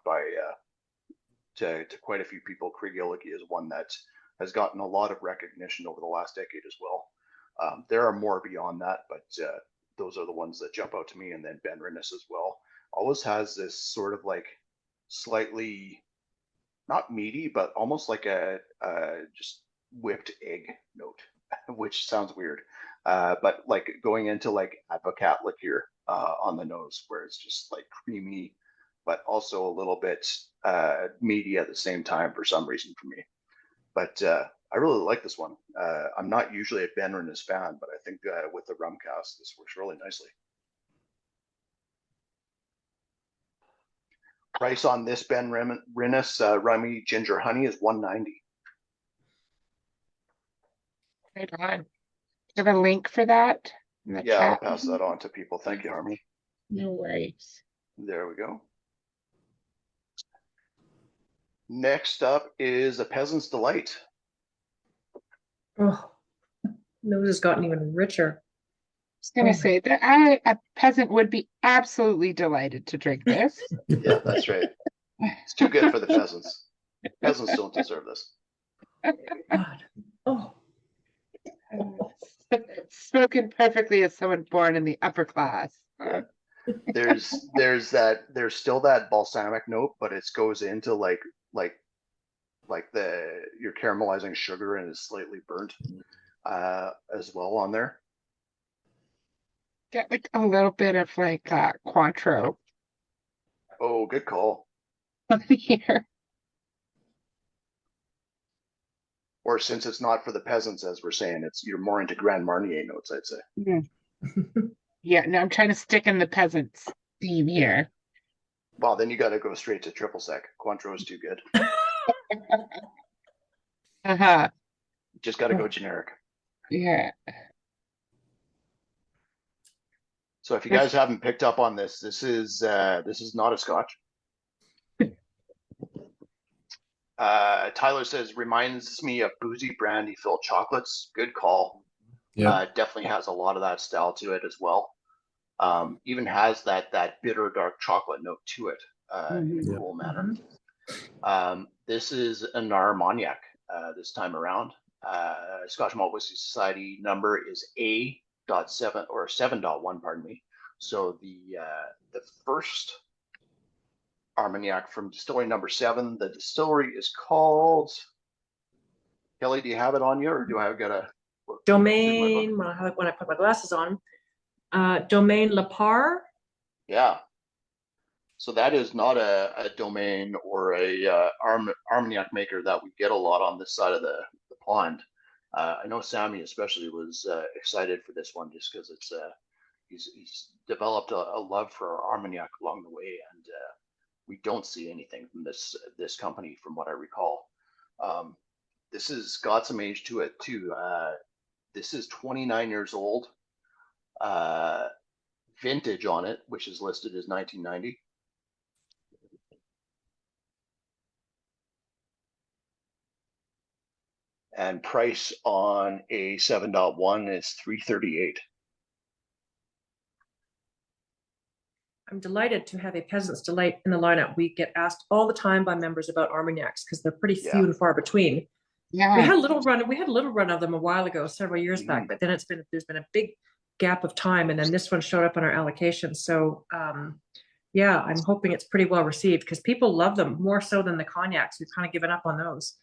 to quite a few people. Craigellachie is one that has gotten a lot of recognition over the last decade as well. There are more beyond that, but those are the ones that jump out to me. And then Ben Rinnes as well always has this sort of like slightly not meaty, but almost like a just whipped egg note, which sounds weird. But like going into like Advocat liqueur on the nose, where it's just like creamy, but also a little bit meaty at the same time for some reason for me. But I really like this one. I'm not usually a Ben Rinnes fan, but I think with the rum cast, this works really nicely. Price on this Ben Rinnes Rummy Ginger Honey is $1.90. Right on. Do you have a link for that in the Yeah, I'll chat? pass that on to people. Thank you, Harmy. No worries. There we go. Next up is a Peasant's Delight. Oh, nose has gotten even richer. I was gonna say that a peasant would be absolutely delighted to drink this. Yeah, that's right. It's too good for the peasants. Peasants don't deserve this. God. Oh, Spoken perfectly as someone born in the upper class. There's still that balsamic note, but it goes into like you're caramelizing sugar and is slightly burnt as well on there. Get like a little bit of like Cointreau Oh, good call. here. Or since it's not for the peasants, as we're saying, you're more into Grand Marnier notes, I'd say. Yeah, no, I'm trying to stick in the peasants theme here. Well, then you got to go straight to triple sec. Cointreau is too good. Uh-huh. Just got to go generic. Yeah. So if you guys haven't picked up on this, this is not a Scotch. Tyler says reminds me of boozy brandy filled chocolates. Good call. Yeah. Definitely has a lot of that style to it as well. Even has that bitter dark chocolate note to it in a Yeah. cool manner. This is an Armagnac this time around. Scotch Malt Whisky Society number is A.7 or 7.1, pardon me. So the first Armagnac from distillery number 7. The distillery is called, Kelly, do you have it on you, or do I got to Domaine, when I put my glasses on, Domaine Lepar. Yeah. So that is not a Domaine or a Armagnac maker that we get a lot on this side of the pond. I know Sammy especially was excited for this one just because it's he's developed a love for Armagnac along the way, and we don't see anything from this company from what I recall. This has got some age to it too. This is 29 years old. Vintage on it, which is listed as 1990. And price on a 7.1 is $3.38. I'm delighted to have a Peasant's Delight in the lineup. We get asked all the time by members about Armagnacs because they're pretty few and far between. Yeah. We had a little run of them a while ago, several years back, but then there's been a big gap of time, and then this one showed up on our allocation. So yeah, I'm hoping it's pretty well received because people love them more so than the cognacs. We've kind of given up on those.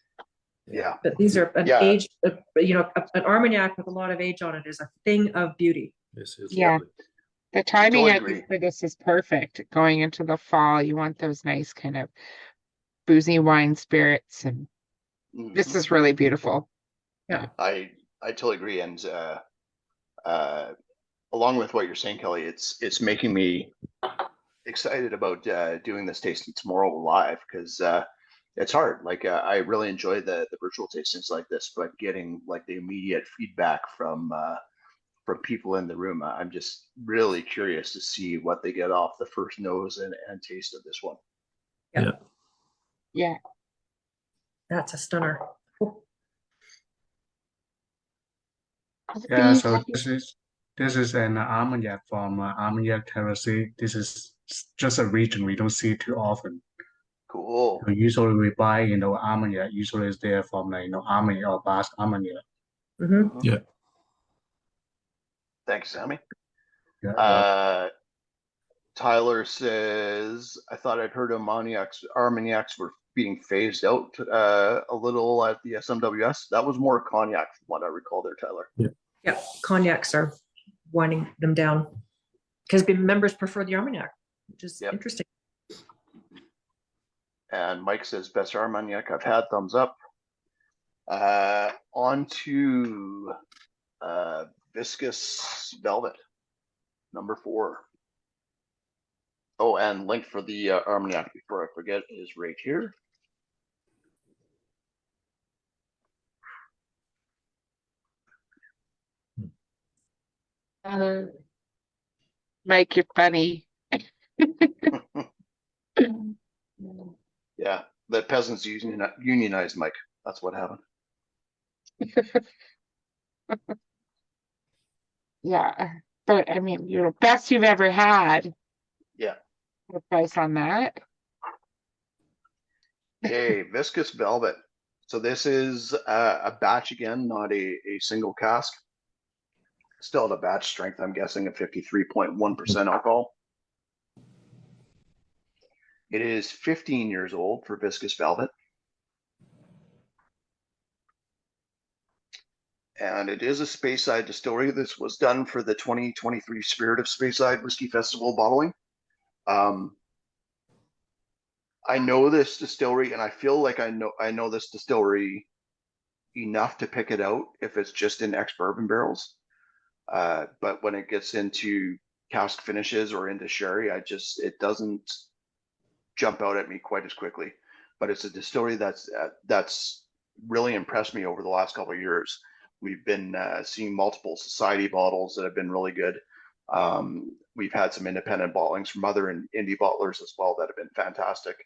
Yeah. But these are an age, an Armagnac with a lot of age on it is a thing of beauty. This is Yeah. lovely. The timing Totally I agree. think for this is perfect. Going into the fall, you want those nice kind of boozy wine spirits, and this is really beautiful. Yeah. I totally agree, and along with what you're saying, Kelly, it's making me excited about doing this tasting tomorrow live because it's hard. Like I really enjoy the virtual tastings like this, but getting like the immediate feedback from people in the room, I'm just really curious to see what they get off the first nose and taste of this one. Yeah. Yeah. That's a stunner. Yeah, so this is an Armagnac from Armagnac Terrace. This is just a region we don't see too often. Cool. So usually we buy, Armagnac. Usually it's there from like, Armagnac or Basque Armagnac. Mm-hmm. Yeah. Thanks, Sammy. Yeah, Tyler says, I thought I'd heard Armagnacs were being phased out a little at the SMWS. That was more cognac from what I recall there, Tyler. Yeah, cognacs are winding them down because members prefer the Armagnac, which is interesting. And Mike says, best Armagnac I've had, thumbs up. On to Viscous Velvet, number 4. Oh, and link for the Armagnac before I forget is right here. Mike, you're funny. Yeah, the peasants unionized, Mike. That's what happened. Yeah, but I mean, best you've ever had. Yeah. What price on that? Okay, Viscous Velvet. So this is a batch again, not a single cask. Still at a batch strength, I'm guessing, of 53.1% alcohol. It is 15 years old for Viscous Velvet. And it is a Speyside distillery. This was done for the 2023 Spirit of Speyside Whiskey Festival bottling. I know this distillery, and I feel like I know this distillery enough to pick it out if it's just in ex-bourbon barrels. But when it gets into cask finishes or into sherry, it doesn't jump out at me quite as quickly. But it's a distillery that's really impressed me over the last couple of years. We've been seeing multiple society bottles that have been really good. We've had some independent bottlings from other indie bottlers as well that have been fantastic.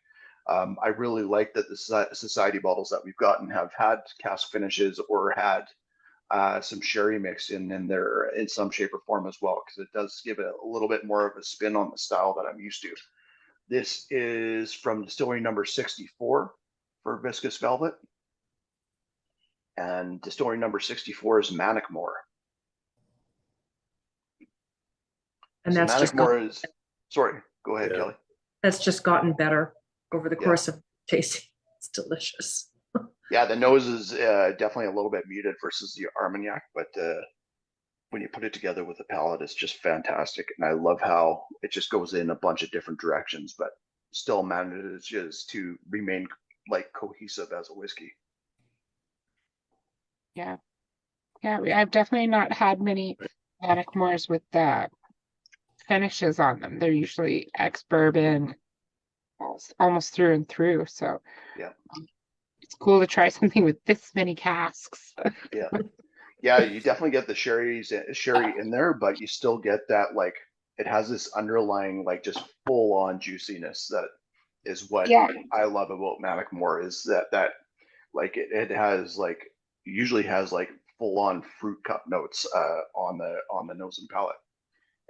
I really like that the society bottles that we've gotten have had cask finishes or had some sherry mixed in there in some shape or form as well, because it does give it a little bit more of a spin on the style that I'm used to. This is from distillery number 64 for Viscous Velvet. And distillery number 64 is Manickmore. And so that's sorry, go ahead, Yeah. Kelly. that's just gotten better over the course of tasting. It's delicious. Yeah, the nose is definitely a little bit muted versus the Armagnac, but when you put it together with the palate, it's just fantastic. And I love how it just goes in a bunch of different directions, but still manages to remain like cohesive as a whiskey. Yeah. Yeah, I've definitely not had many Manickmores with finishes on them. They're usually ex-bourbon, almost through and through. So yeah, it's cool to try something with this many casks. Yeah, you definitely get the sherry in there, but you still get that, like, it has this underlying, like, just full on juiciness that is what I love about Manickmore, is that like it has like usually has like full on fruit cup notes on the nose and palate.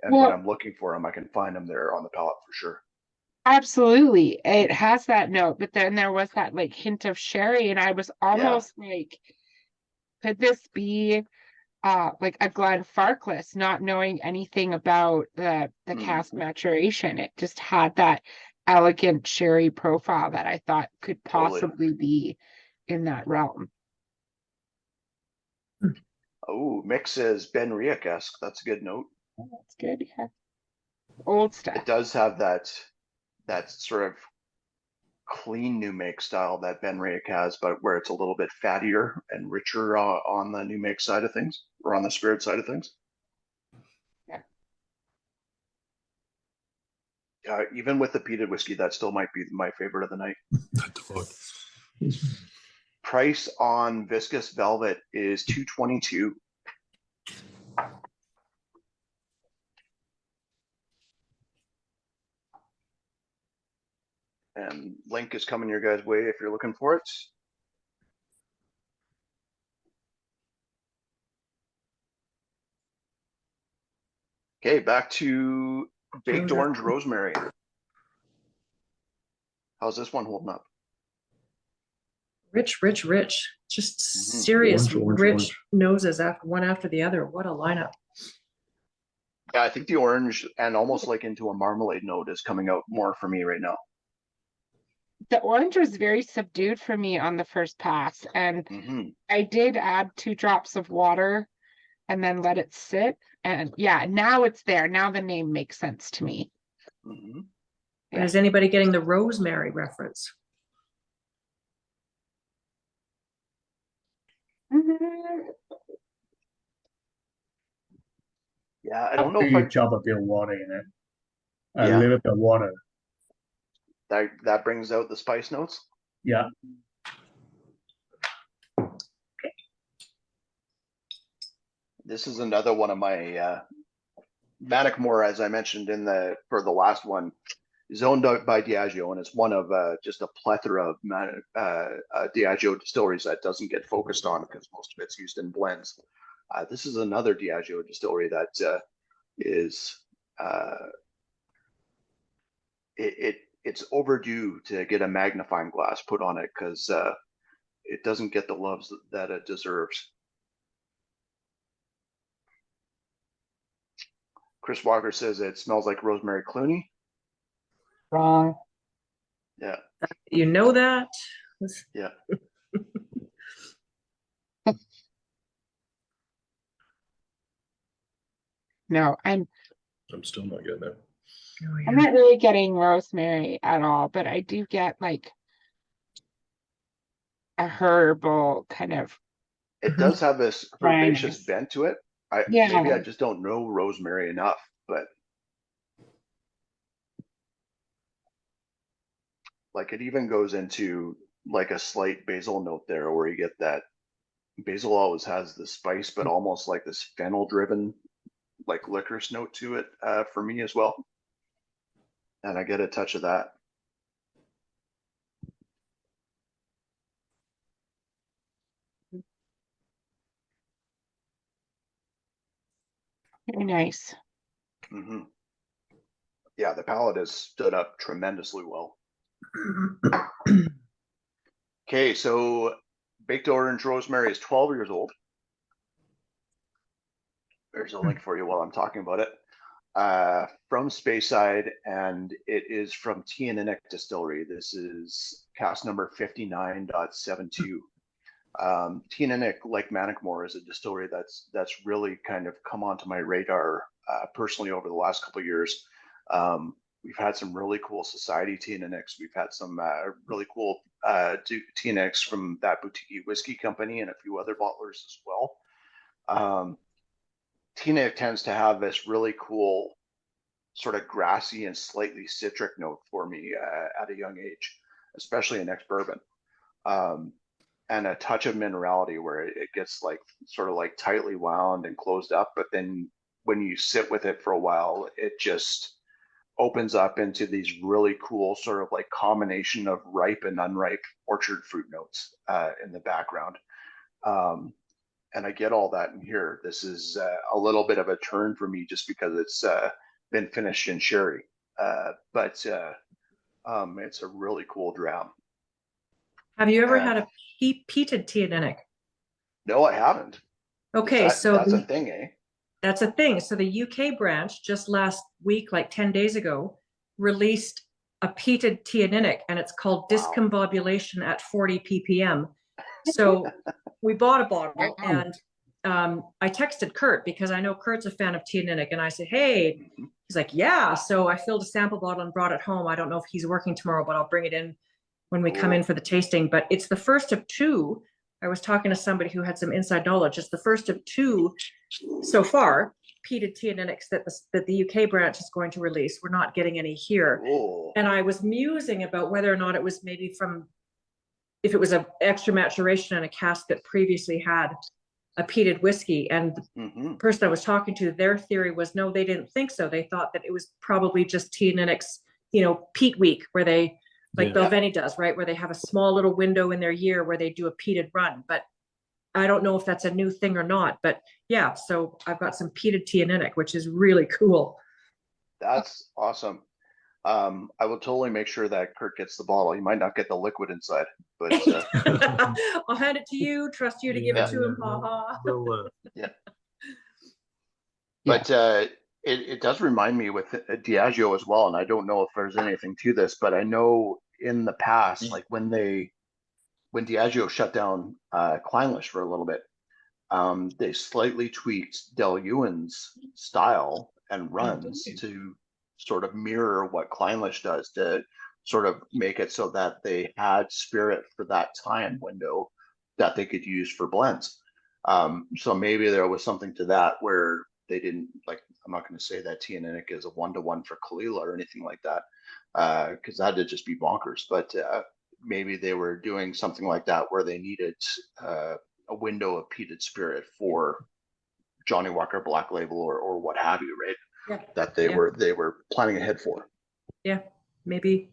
And when I'm looking for them, I can find them there on the palate for sure. Absolutely. It has that note, but then there was that like hint of sherry, and I was almost like, could this be like a Glenfarclas, not knowing anything about the cask maturation? It just had that elegant sherry profile that I thought could possibly be in that realm. Oh, Mick says Ben Riach-esque. That's a good note. Oh, that's good. Yeah. Old stuff. It does have that sort of clean new make style that Ben Riach has, but where it's a little bit fattier and richer on the new make side of things, or on the spirit side of things. Yeah. Even with the peated whiskey, that still might be my favorite of the night. That dog. Price on Viscous Velvet is $222. And link is coming your guys' way if you're looking for it. Okay, back to baked orange rosemary. How's this one holding up? Rich, rich, rich. Just Mhm. serious Orange, rich orange. noses after one after the other. What a lineup. Yeah, I think the orange and almost like into a marmalade note is coming out more for me right now. The orange was very subdued for me on the first pass, and Hmm. I did add 2 drops of water and then let it sit. And yeah, now it's there. Now the name makes sense to me. Hmm. And is anybody getting the rosemary reference? Mhm. Yeah, I don't know After if you I drop a bit of water in it, a Yeah. little bit of water. that brings out the spice notes. Yeah, This is another one of my Manic Moore, as I mentioned for the last one, is owned by Diageo, and it's one of just a plethora of Diageo distilleries that doesn't get focused on because most of it's used in blends. This is another Diageo distillery that is it's overdue to get a magnifying glass put on it because it doesn't get the loves that it deserves. Chris Walker says it smells like rosemary Clooney. Wrong. Yeah, You know that? yeah. No, I'm still not getting it. Oh, yeah. I'm not really getting rosemary at all, but I do get like a herbal kind of. It does have this herbaceous Dryness. bent to it. Yeah. Maybe I just don't know rosemary enough, but like it even goes into like a slight basil note there where you get that basil always has the spice, but almost like this fennel driven like licorice note to it for me as well. And I get a touch of that. Very nice. Hmm. Yeah, the palate has stood up tremendously well. Okay, so baked orange rosemary is 12 years old. There's a link for you while I'm talking about it. From Speyside, and it is from Tianinic Distillery. This is cask number 59.72. Tianinic, like Manickmore, is a distillery that's really kind of come onto my radar personally over the last couple of years. We've had some really cool society Tianinics. We've had some really cool Tianinics from that boutique whiskey company and a few other bottlers as well. Tianinic tends to have this really cool sort of grassy and slightly citric note for me at a young age, especially in ex-bourbon. And a touch of minerality where it gets like sort of like tightly wound and closed up, but then when you sit with it for a while, it just opens up into these really cool sort of like combination of ripe and unripe orchard fruit notes in the background. And I get all that in here. This is a little bit of a turn for me just because it's been finished in sherry, but it's a really cool dram. Have you ever had a peated Tianinic? No, I haven't. Okay, so that's a thing, eh? That's a thing. So the UK branch just last week, like 10 days ago, released a peated Tianinic, and it's called Discombobulation at 40 ppm. So we bought a bottle, and I texted Kurt because I know Kurt's a fan of Tianinic, and I said, hey, he's like, yeah. So I filled a sample bottle and brought it home. I don't know if he's working tomorrow, but I'll bring it in when we come in for the tasting. But it's the first of 2. I was talking to somebody who had some inside knowledge. It's the first of 2 so far, peated Teoninics that the UK branch is going to release. We're not getting any here. Oh, And I was musing about whether or not it was maybe if it was an extra maturation in a cask that previously had a peated whiskey. And the person I was talking to, their theory was, no, they didn't think so. They thought that it was probably just Teoninics, peat week, where they, like Belveni does, right? Where they have a small little window in their year where they do a peated run. But I don't know if that's a new thing or not. But yeah, so I've got some peated Teoninic, which is really cool. that's awesome. I will totally make sure that Kurt gets the bottle. He might not get the liquid inside, but I'll hand it to you, trust you to give it to him. Ha ha. But it does remind me with Diageo as well, and I don't know if there's anything to this, but I know in the past, like when Diageo shut down Clynelish for a little bit, they slightly tweaked Del Ewan's style and runs to sort of mirror what Clynelish does, to sort of make it so that they had spirit for that time window that they could use for blends. So maybe there was something to that where they didn't, like, I'm not going to say that Teoninic is a 1-to-1 for Kalila or anything like that, because that'd just be bonkers. But maybe they were doing something like that where they needed a window of peated spirit for Johnny Walker Black Label or what have you, right? Yeah. That they were planning ahead for. Yeah, maybe.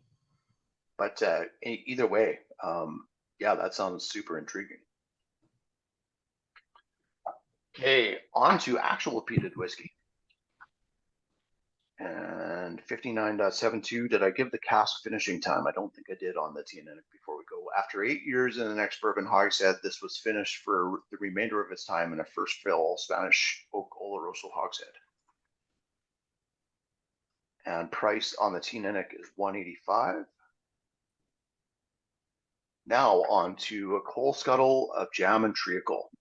But either way, yeah, that sounds super intriguing. Okay, on to actual peated whiskey. And 59.72, did I give the cask finishing time? I don't think I did on the Teoninic before we go. After 8 years in an ex-bourbon hogshead, this was finished for the remainder of its time in a first fill Spanish oak Oloroso hogshead. And price on the Teoninic is $185. Now on to a coal scuttle of jam and treacle.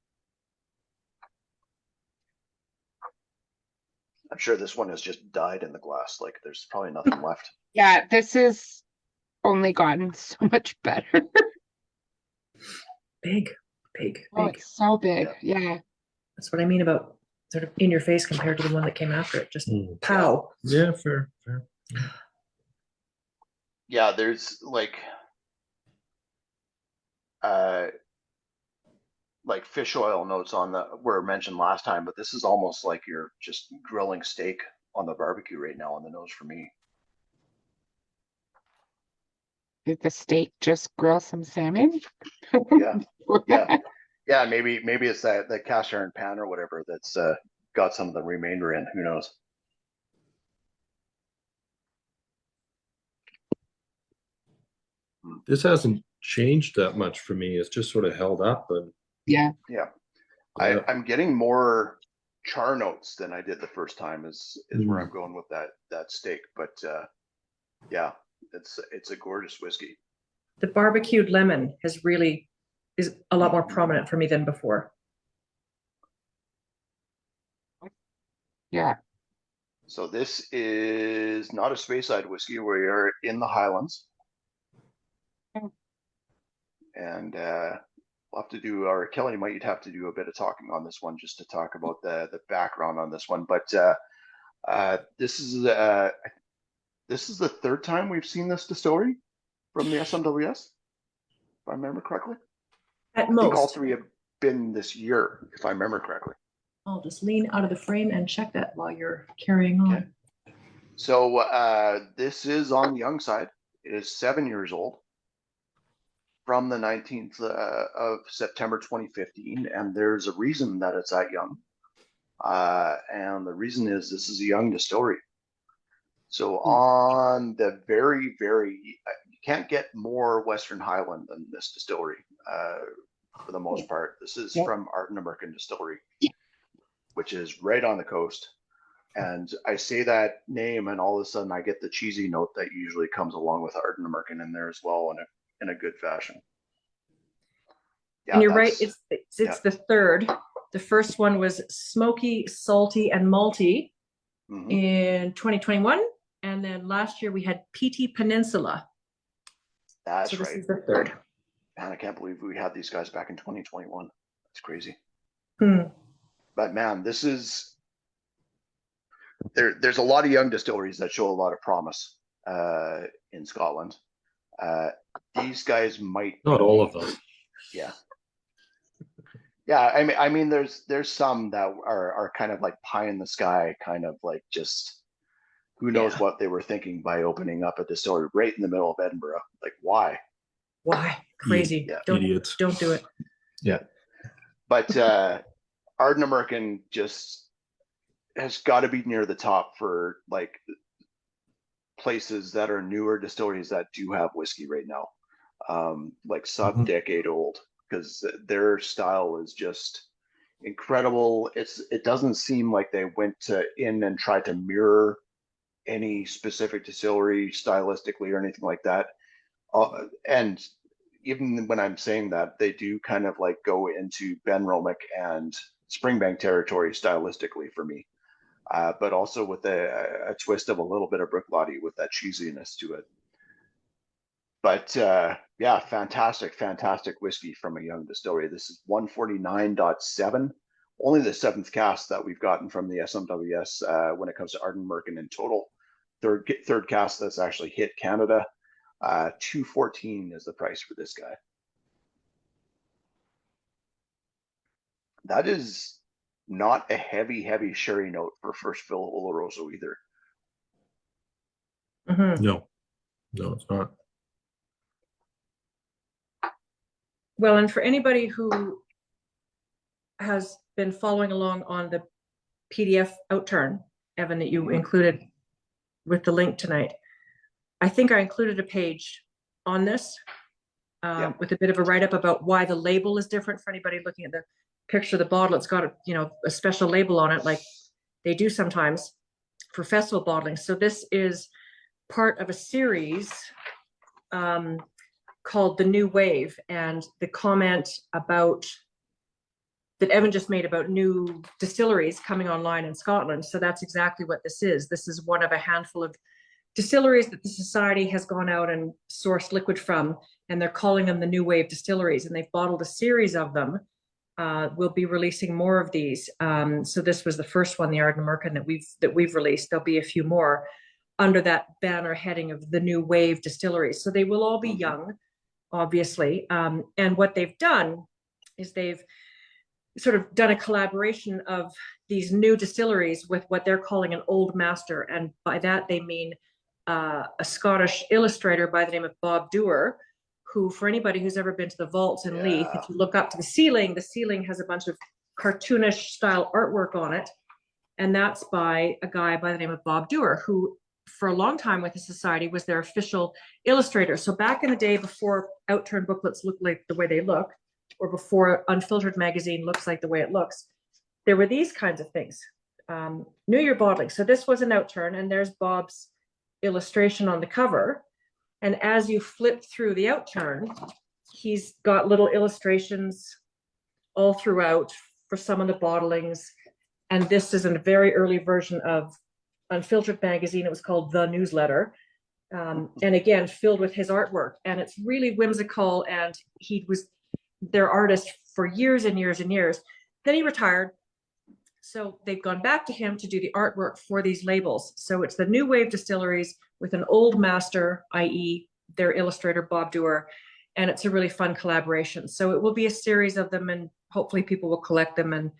I'm sure this one has just died in the glass. Like there's probably nothing left. Yeah, this has only gotten so much better. Big. Oh, it's so big. Yeah. That's what I mean about sort of in your face compared to the one that came after it. Just pow. Yeah, fair. Yeah, there's like fish oil notes on were mentioned last time, but this is almost like you're just grilling steak on the barbecue right now on the nose for me. Did the steak just grill some salmon? Yeah. Maybe it's that cast iron pan or whatever that's got some of the remainder in. Who knows? This hasn't changed that much for me. It's just sort of held up. And Yeah. I'm getting more char notes than I did the first time. Is where I'm going with that steak. But yeah, it's a gorgeous whiskey. The barbecued lemon is a lot more prominent for me than before. Yeah. So this is not a Speyside whiskey. We are in the Highlands. And we'll have to do, or Kelly might have to do a bit of talking on this one just to talk about the background on this one. But this is the third time we've seen this distillery from the SMWS, if I remember correctly. At I think all most. three have been this year, if I remember correctly. I'll just lean out of the frame and check that while you're carrying on. Okay. So this is on the young side. It is 7 years old, from the 19th of September 2015, and there's a reason that it's that young. And the reason is this is a young distillery. So on the very, you can't get more Western Highland than this distillery for the most part. This is from Ardnamurchan Distillery, which is right on the coast. And I say that name and all of a sudden I get the cheesy note that usually comes along with Ardnamurchan in there as well in a good fashion. Yeah, and you're right, it's the third. The first one was smoky, salty, and malty in 2021. And then last year we had PT Peninsula. That's so this right. is the third. Man, I can't believe we had these guys back in 2021. That's crazy. Hmm. But man, this is there's a lot of young distilleries that show a lot of promise in Scotland. These guys might Not all of them. Yeah. Yeah, I mean, there's some that are kind of like pie in the sky, kind of like just who knows what they were thinking by opening up a distillery right in the middle of Edinburgh. Like, why? Why? Crazy. Yeah. Idiots. Don't do it. Yeah. But Ardnamurchan just has got to be near the top for like places that are newer distilleries that do have whiskey right now, like sub-decade old, because their style is just incredible. It doesn't seem like they went in and tried to mirror any specific distillery stylistically or anything like that. And even when I'm saying that, they do kind of like go into Benromach and Springbank territory stylistically for me, but also with a twist of a little bit of Bruichladdich with that cheesiness to it. But yeah, fantastic whiskey from a young distillery. This is 149.7, only the 7th cast that we've gotten from the SMWS when it comes to Ardnamurchan in total. Third cast that's actually hit Canada. 214 is the price for this guy. That is not a heavy sherry note for first fill Oloroso either. Mm-hmm. No, it's not. Well, and for anybody who has been following along on the PDF Outturn, Evan, that you included with the link tonight, I think I included a page on this with a bit of a write-up about why the label is different. For anybody looking at the picture of the bottle, it's got a special label on it, like they do sometimes for festival bottling. So this is part of a series called The New Wave, and the comment about that Evan just made about new distilleries coming online in Scotland. So that's exactly what this is. This is one of a handful of distilleries that the Society has gone out and sourced liquid from, and they're calling them the New Wave distilleries, and they've bottled a series of them. We'll be releasing more of these. So this was the first one, the Ardnamurchan, that we've released. There'll be a few more under that banner heading of the New Wave distilleries. So they will all be young, obviously. And what they've done is they've sort of done a collaboration of these new distilleries with what they're calling an old master. And by that, they mean a Scottish illustrator by the name of Bob Dewar, who, for anybody who's ever been to the vaults in Leith, if you look up to the ceiling has a bunch of cartoonish style artwork on it. And that's by a guy by the name of Bob Dewar, who for a long time with the Society was their official illustrator. So back in the day, before Outturn booklets looked like the way they look, or before Unfiltered magazine looks like the way it looks, there were these kinds of things. New Year bottling. So this was an Outturn, and there's Bob's illustration on the cover. And as you flip through the Outturn, he's got little illustrations all throughout for some of the bottlings. And this is a very early version of Unfiltered magazine. It was called The Newsletter. And again, filled with his artwork. And it's really whimsical. And he was their artist for years and years and years. Then he retired. So they've gone back to him to do the artwork for these labels. So it's the New Wave distilleries with an old master, i.e. their illustrator, Bob Dewar. And it's a really fun collaboration. So it will be a series of them, and hopefully people will collect them and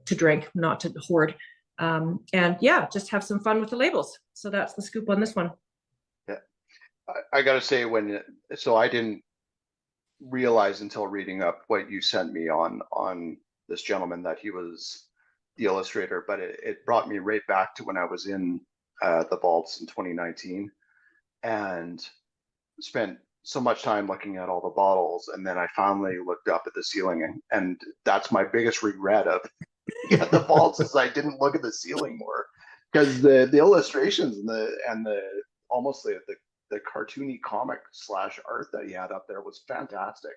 to drink, not to hoard. And yeah, just have some fun with the labels. So that's the scoop on this one. Yeah, I got to say, so I didn't realize until reading up what you sent me on this gentleman that he was the illustrator, but it brought me right back to when I was in the vaults in 2019 and spent so much time looking at all the bottles, and then I finally looked up at the ceiling, and that's my biggest regret of the vaults is I didn't look at the ceiling more, because the illustrations and the almost the cartoony comic / art that he had up there was fantastic.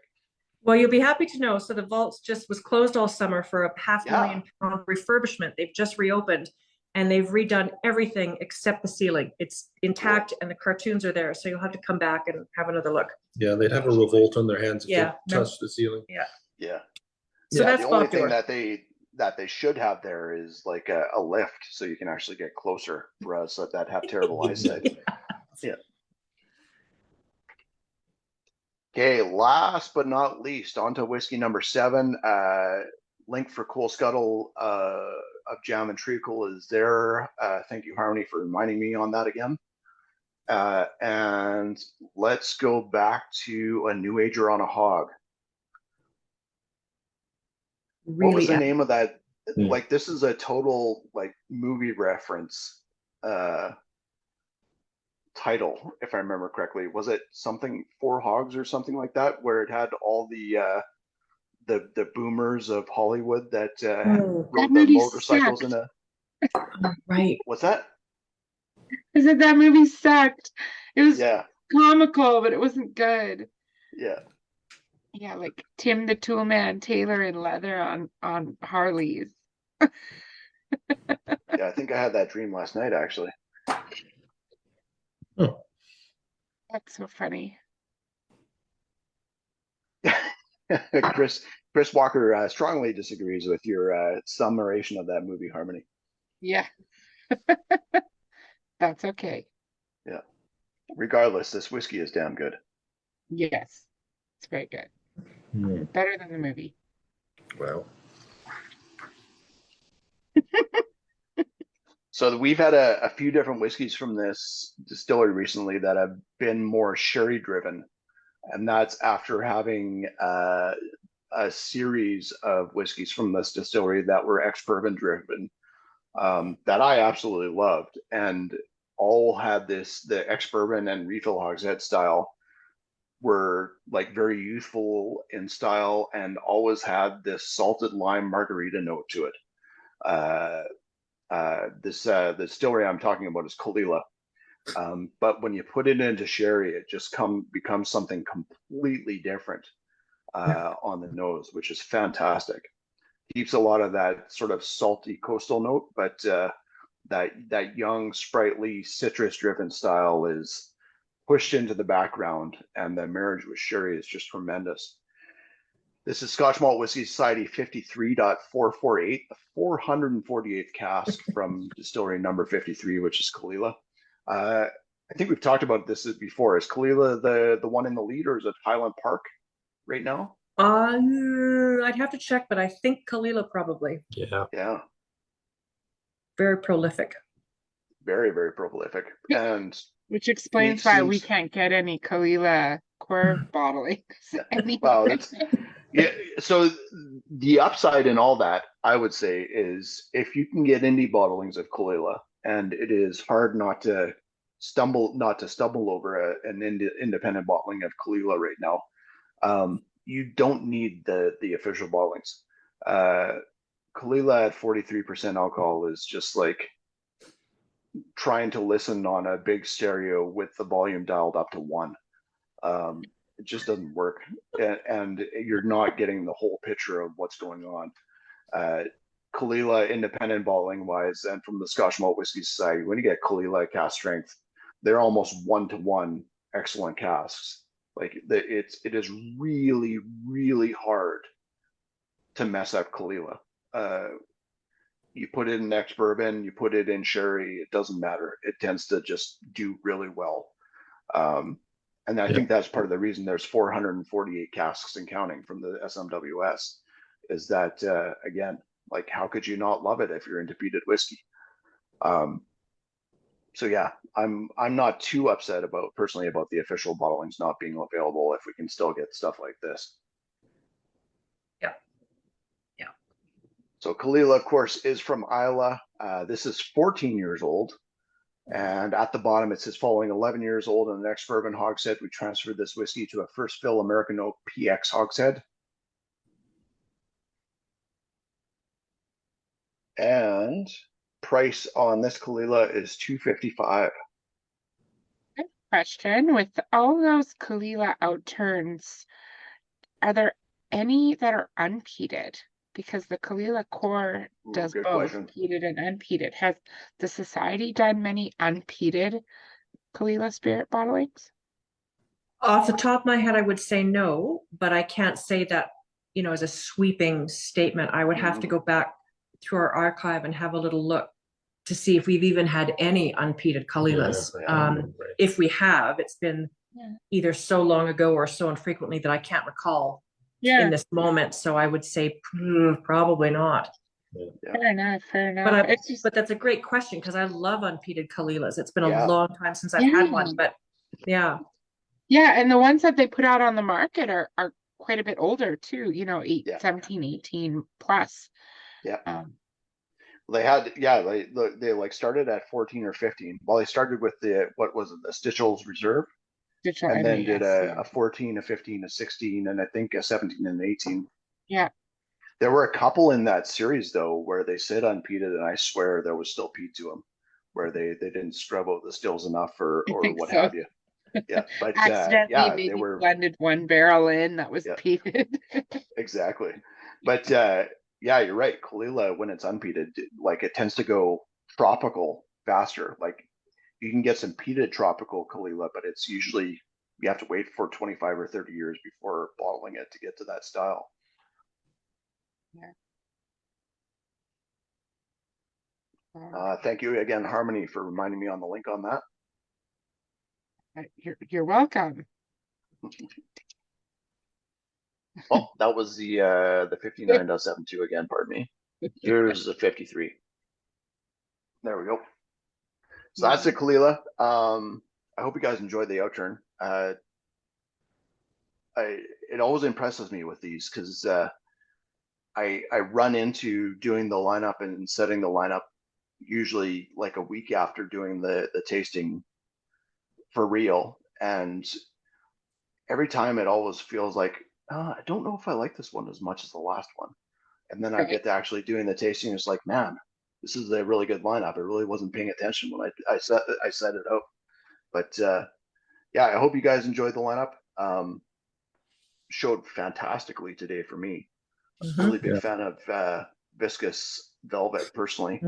Well, you'll be happy to know. So the vaults just was closed all summer for a £500,000 refurbishment. They've just reopened and they've redone everything except the ceiling. It's intact and the cartoons are there. So you'll have to come back and have another look. Yeah, they'd have a revolt on their hands if they touched the ceiling. Yeah. Yeah. So that's the only Bob thing Dewar. that they that they should have there is like a lift so you can actually get closer for us that have terrible eyesight. Yeah. Okay, last but not least, on to whiskey number 7. Link for Cool Scuttle of Jam and Treacle is there. Thank you, Harmony, for reminding me on that again. And let's go back to a New Ager on a Hog. Really, What was the name of that? Yeah. Like, this is a total like movie reference title, if I remember correctly. Was it something Four Hogs or something like that, where it had all the boomers of Hollywood that Oh, rode the movie motorcycles in sucked. a. right. What's that? I said that movie sucked. It was Yeah, comical, but it wasn't good. yeah. Yeah, like Tim the Toolman Taylor in leather on Harleys. Yeah, I think I had that dream last night, actually. That's so funny. Chris Walker strongly disagrees with your summation of that movie, Harmony. Yeah. That's okay. Yeah. Regardless, this whiskey is damn good. Yes. It's very good. Hmm. Better than the movie. Well, So we've had a few different whiskeys from this distillery recently that have been more sherry driven. And that's after having a series of whiskeys from this distillery that were ex-bourbon driven that I absolutely loved. And all had the ex-bourbon and refill hogshead style were like very youthful in style and always had this salted lime margarita note to it. The distillery I'm talking about is Kalila. But when you put it into sherry, it just becomes something completely different on the nose, which is fantastic. Keeps a lot of that sort of salty coastal note, but that young, sprightly, citrus-driven style is pushed into the background, and the marriage with sherry is just tremendous. This is Scotch Malt Whiskey Society 53.448, the 448th cask from distillery number 53, which is Kalila. I think we've talked about this before. Is Kalila the one in the lead, or is it Highland Park right now? I'd have to check, but I think Kalila probably. yeah. Yeah, Very prolific. very, very prolific. And Which explains why we seems- can't get any Kalila core bottlings anymore. Well, it's yeah. So the upside in all that, I would say, is if you can get indie bottlings of Kalila, and it is hard not to stumble over an independent bottling of Kalila right now. You don't need the official bottlings. Kalila at 43% alcohol is just like trying to listen on a big stereo with the volume dialed up to 1. It just doesn't work, and you're not getting the whole picture of what's going on. Kalila independent bottling wise, and from the Scotch Malt Whiskey Society, when you get Kalila cask strength, they're almost 1-to-1 excellent casks. Like it is really, really hard to mess up Kalila. You put it in ex-bourbon, you put it in sherry, it doesn't matter. It tends to just do really well. And I think that's part of the reason there's 448 casks and counting from the SMWS is that, again, like how could you not love it if you're into peated whiskey? So yeah, I'm not too upset personally about the official bottlings not being available if we can still get stuff like this. Yeah. Yeah. So Kalila, of course, is from Islay. This is 14 years old. And at the bottom, it says following 11 years old and an ex-bourbon hogshead, we transferred this whiskey to a first fill American Oak PX hogshead. And price on this Kalila is $2.55. Question, with all those Kalila outturns, are there any that are unpeated? Because the Kalila core does Good both question. peated and unpeated. Has the society done many unpeated Kalila spirit bottlings? Off the top of my head, I would say no, but I can't say that, as a sweeping statement. I would have to go back through our archive and have a little look to see if we've even had any unpeated Kalilas. Right. If we have, it's been either so long ago or so infrequently that I can't recall in this moment. So I would say probably not. Fair enough. Fair enough. But It's just, but that's a great question because I love unpeated Kalilas. It's been Yeah. a long time since I've had one, but yeah. yeah, and the ones that they put out on the market are quite a bit older too, you know, 17, 18 plus. Yeah. They had, they like started at 14 or 15. Well, they started with what was it, the Stitchell's Reserve, Digital and then did MAS, a 14, a 15, a 16, and I think a 17 and an 18. yeah. There were a couple in that series though where they said unpeated, and I swear there was still peat to them, where they didn't scrub out the stills enough or I think what so. have you. Yeah, but Accidentally yeah, maybe they were blended one barrel in that was peated. exactly. But yeah, you're right. Kalila, when it's unpeated, like it tends to go tropical faster. Like you can get some peated tropical Kalila, but it's usually you have to wait for 25 or 30 years before bottling it to get to that style. Thank you again, Harmony, for reminding me on the link on that. You're welcome. Oh, that was the 59.72 again, pardon me. Here's the 53. There we go. So that's the Kalila. I hope you guys enjoyed the Outturn. It always impresses me with these because I run into doing the lineup and setting the lineup usually like a week after doing the tasting for real, and every time it always feels like I don't know if I like this one as much as the last one, and then I get to actually doing the tasting. It's like, man, this is a really good lineup. I really wasn't paying attention when I set it out, but yeah, I hope you guys enjoyed the lineup. Showed fantastically today for me. Really big fan of Viscous Velvet personally,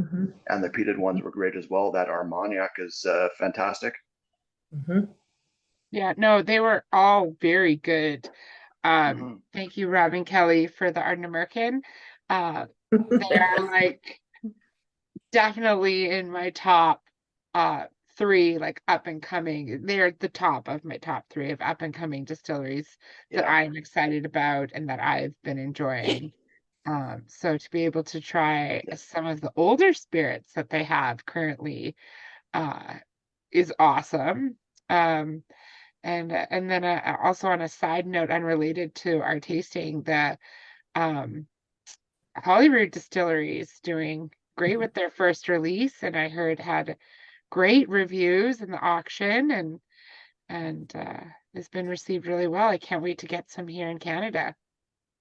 and the peated ones were great as well. That Armagnac is fantastic. Yeah, no, they were all very good. Thank you, Rob and Kelly, for the Ardent American. They are like definitely in my top 3, like up and coming. They're the top of my top 3 of up and coming distilleries that I'm excited about and that I've been enjoying. So to be able to try some of the older spirits that they have currently is awesome. And then also on a side note, unrelated to our tasting, the Holyrood Distillery is doing great with their first release, and I heard had great reviews in the auction, and has been received really well. I can't wait to get some here in Canada.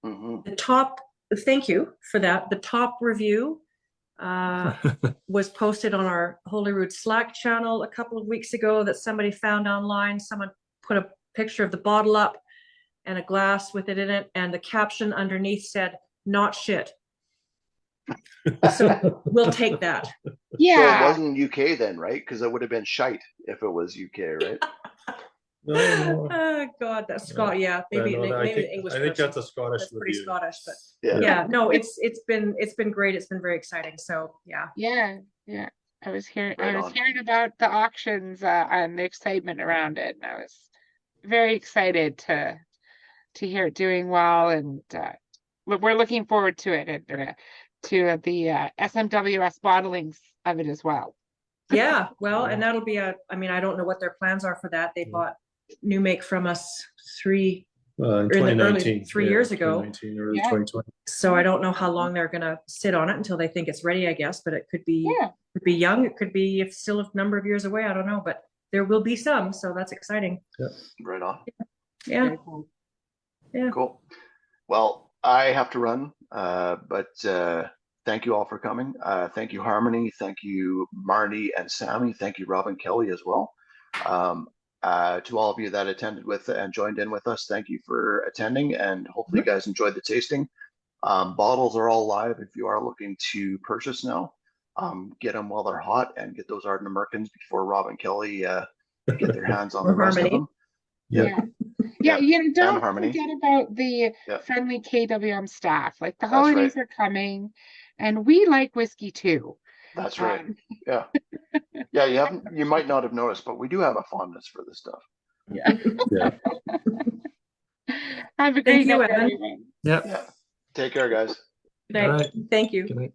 The top, thank you for that. The top review was posted on our Holyrood Slack channel a couple of weeks ago that somebody found online. Someone put a picture of the bottle up and a glass with it in it, and the caption underneath said, "Not shit." So we'll take that. Yeah. So it wasn't UK then, right? Because it would have been shite if it was UK, right? No. Oh God, that's Scott. Yeah, maybe maybe the English. I think that's a Scottish that's pretty review. Scottish, but Yeah. no, it's been great. It's been very exciting. So yeah. I was hearing about the auctions and the excitement around it, and I was very excited to hear it doing well, and we're looking forward to it, and to the SMWS bottlings of it as well. Yeah, well, and that'll be I mean, I don't know what their plans are for that. They bought new make from us in 2019, 3 years ago. 2019, early 2020. So I don't know how long they're gonna sit on it until they think it's ready, I guess, but it could be young, it could be still a number of years away, I don't know, but there will be some, so that's exciting. Right on. Yeah. Cool. Well, I have to run, but thank you all for coming. Thank you, Harmony. Thank you, Marty and Sammy. Thank you, Rob and Kelly as well. To all of you that attended with and joined in with us, thank you for attending, and hopefully you guys enjoyed the tasting. Bottles are all live if you are looking to purchase now. Get them while they're hot and get those Ardent Americans before Rob and Kelly get their hands on the rest of them. Yeah. Yeah, Yeah, don't Harmony. forget about the Yeah. friendly KWM staff. Like the That's right. holidays are coming, and we like whiskey too. That's right. Um, Yeah. Yeah, you might not have noticed, but we do have a fondness for this stuff. yeah. Yeah. Have a Thank great you, night, Evan. everyone. Yeah. Yeah. Take care, guys. Good All night. right. Thank you. Good night.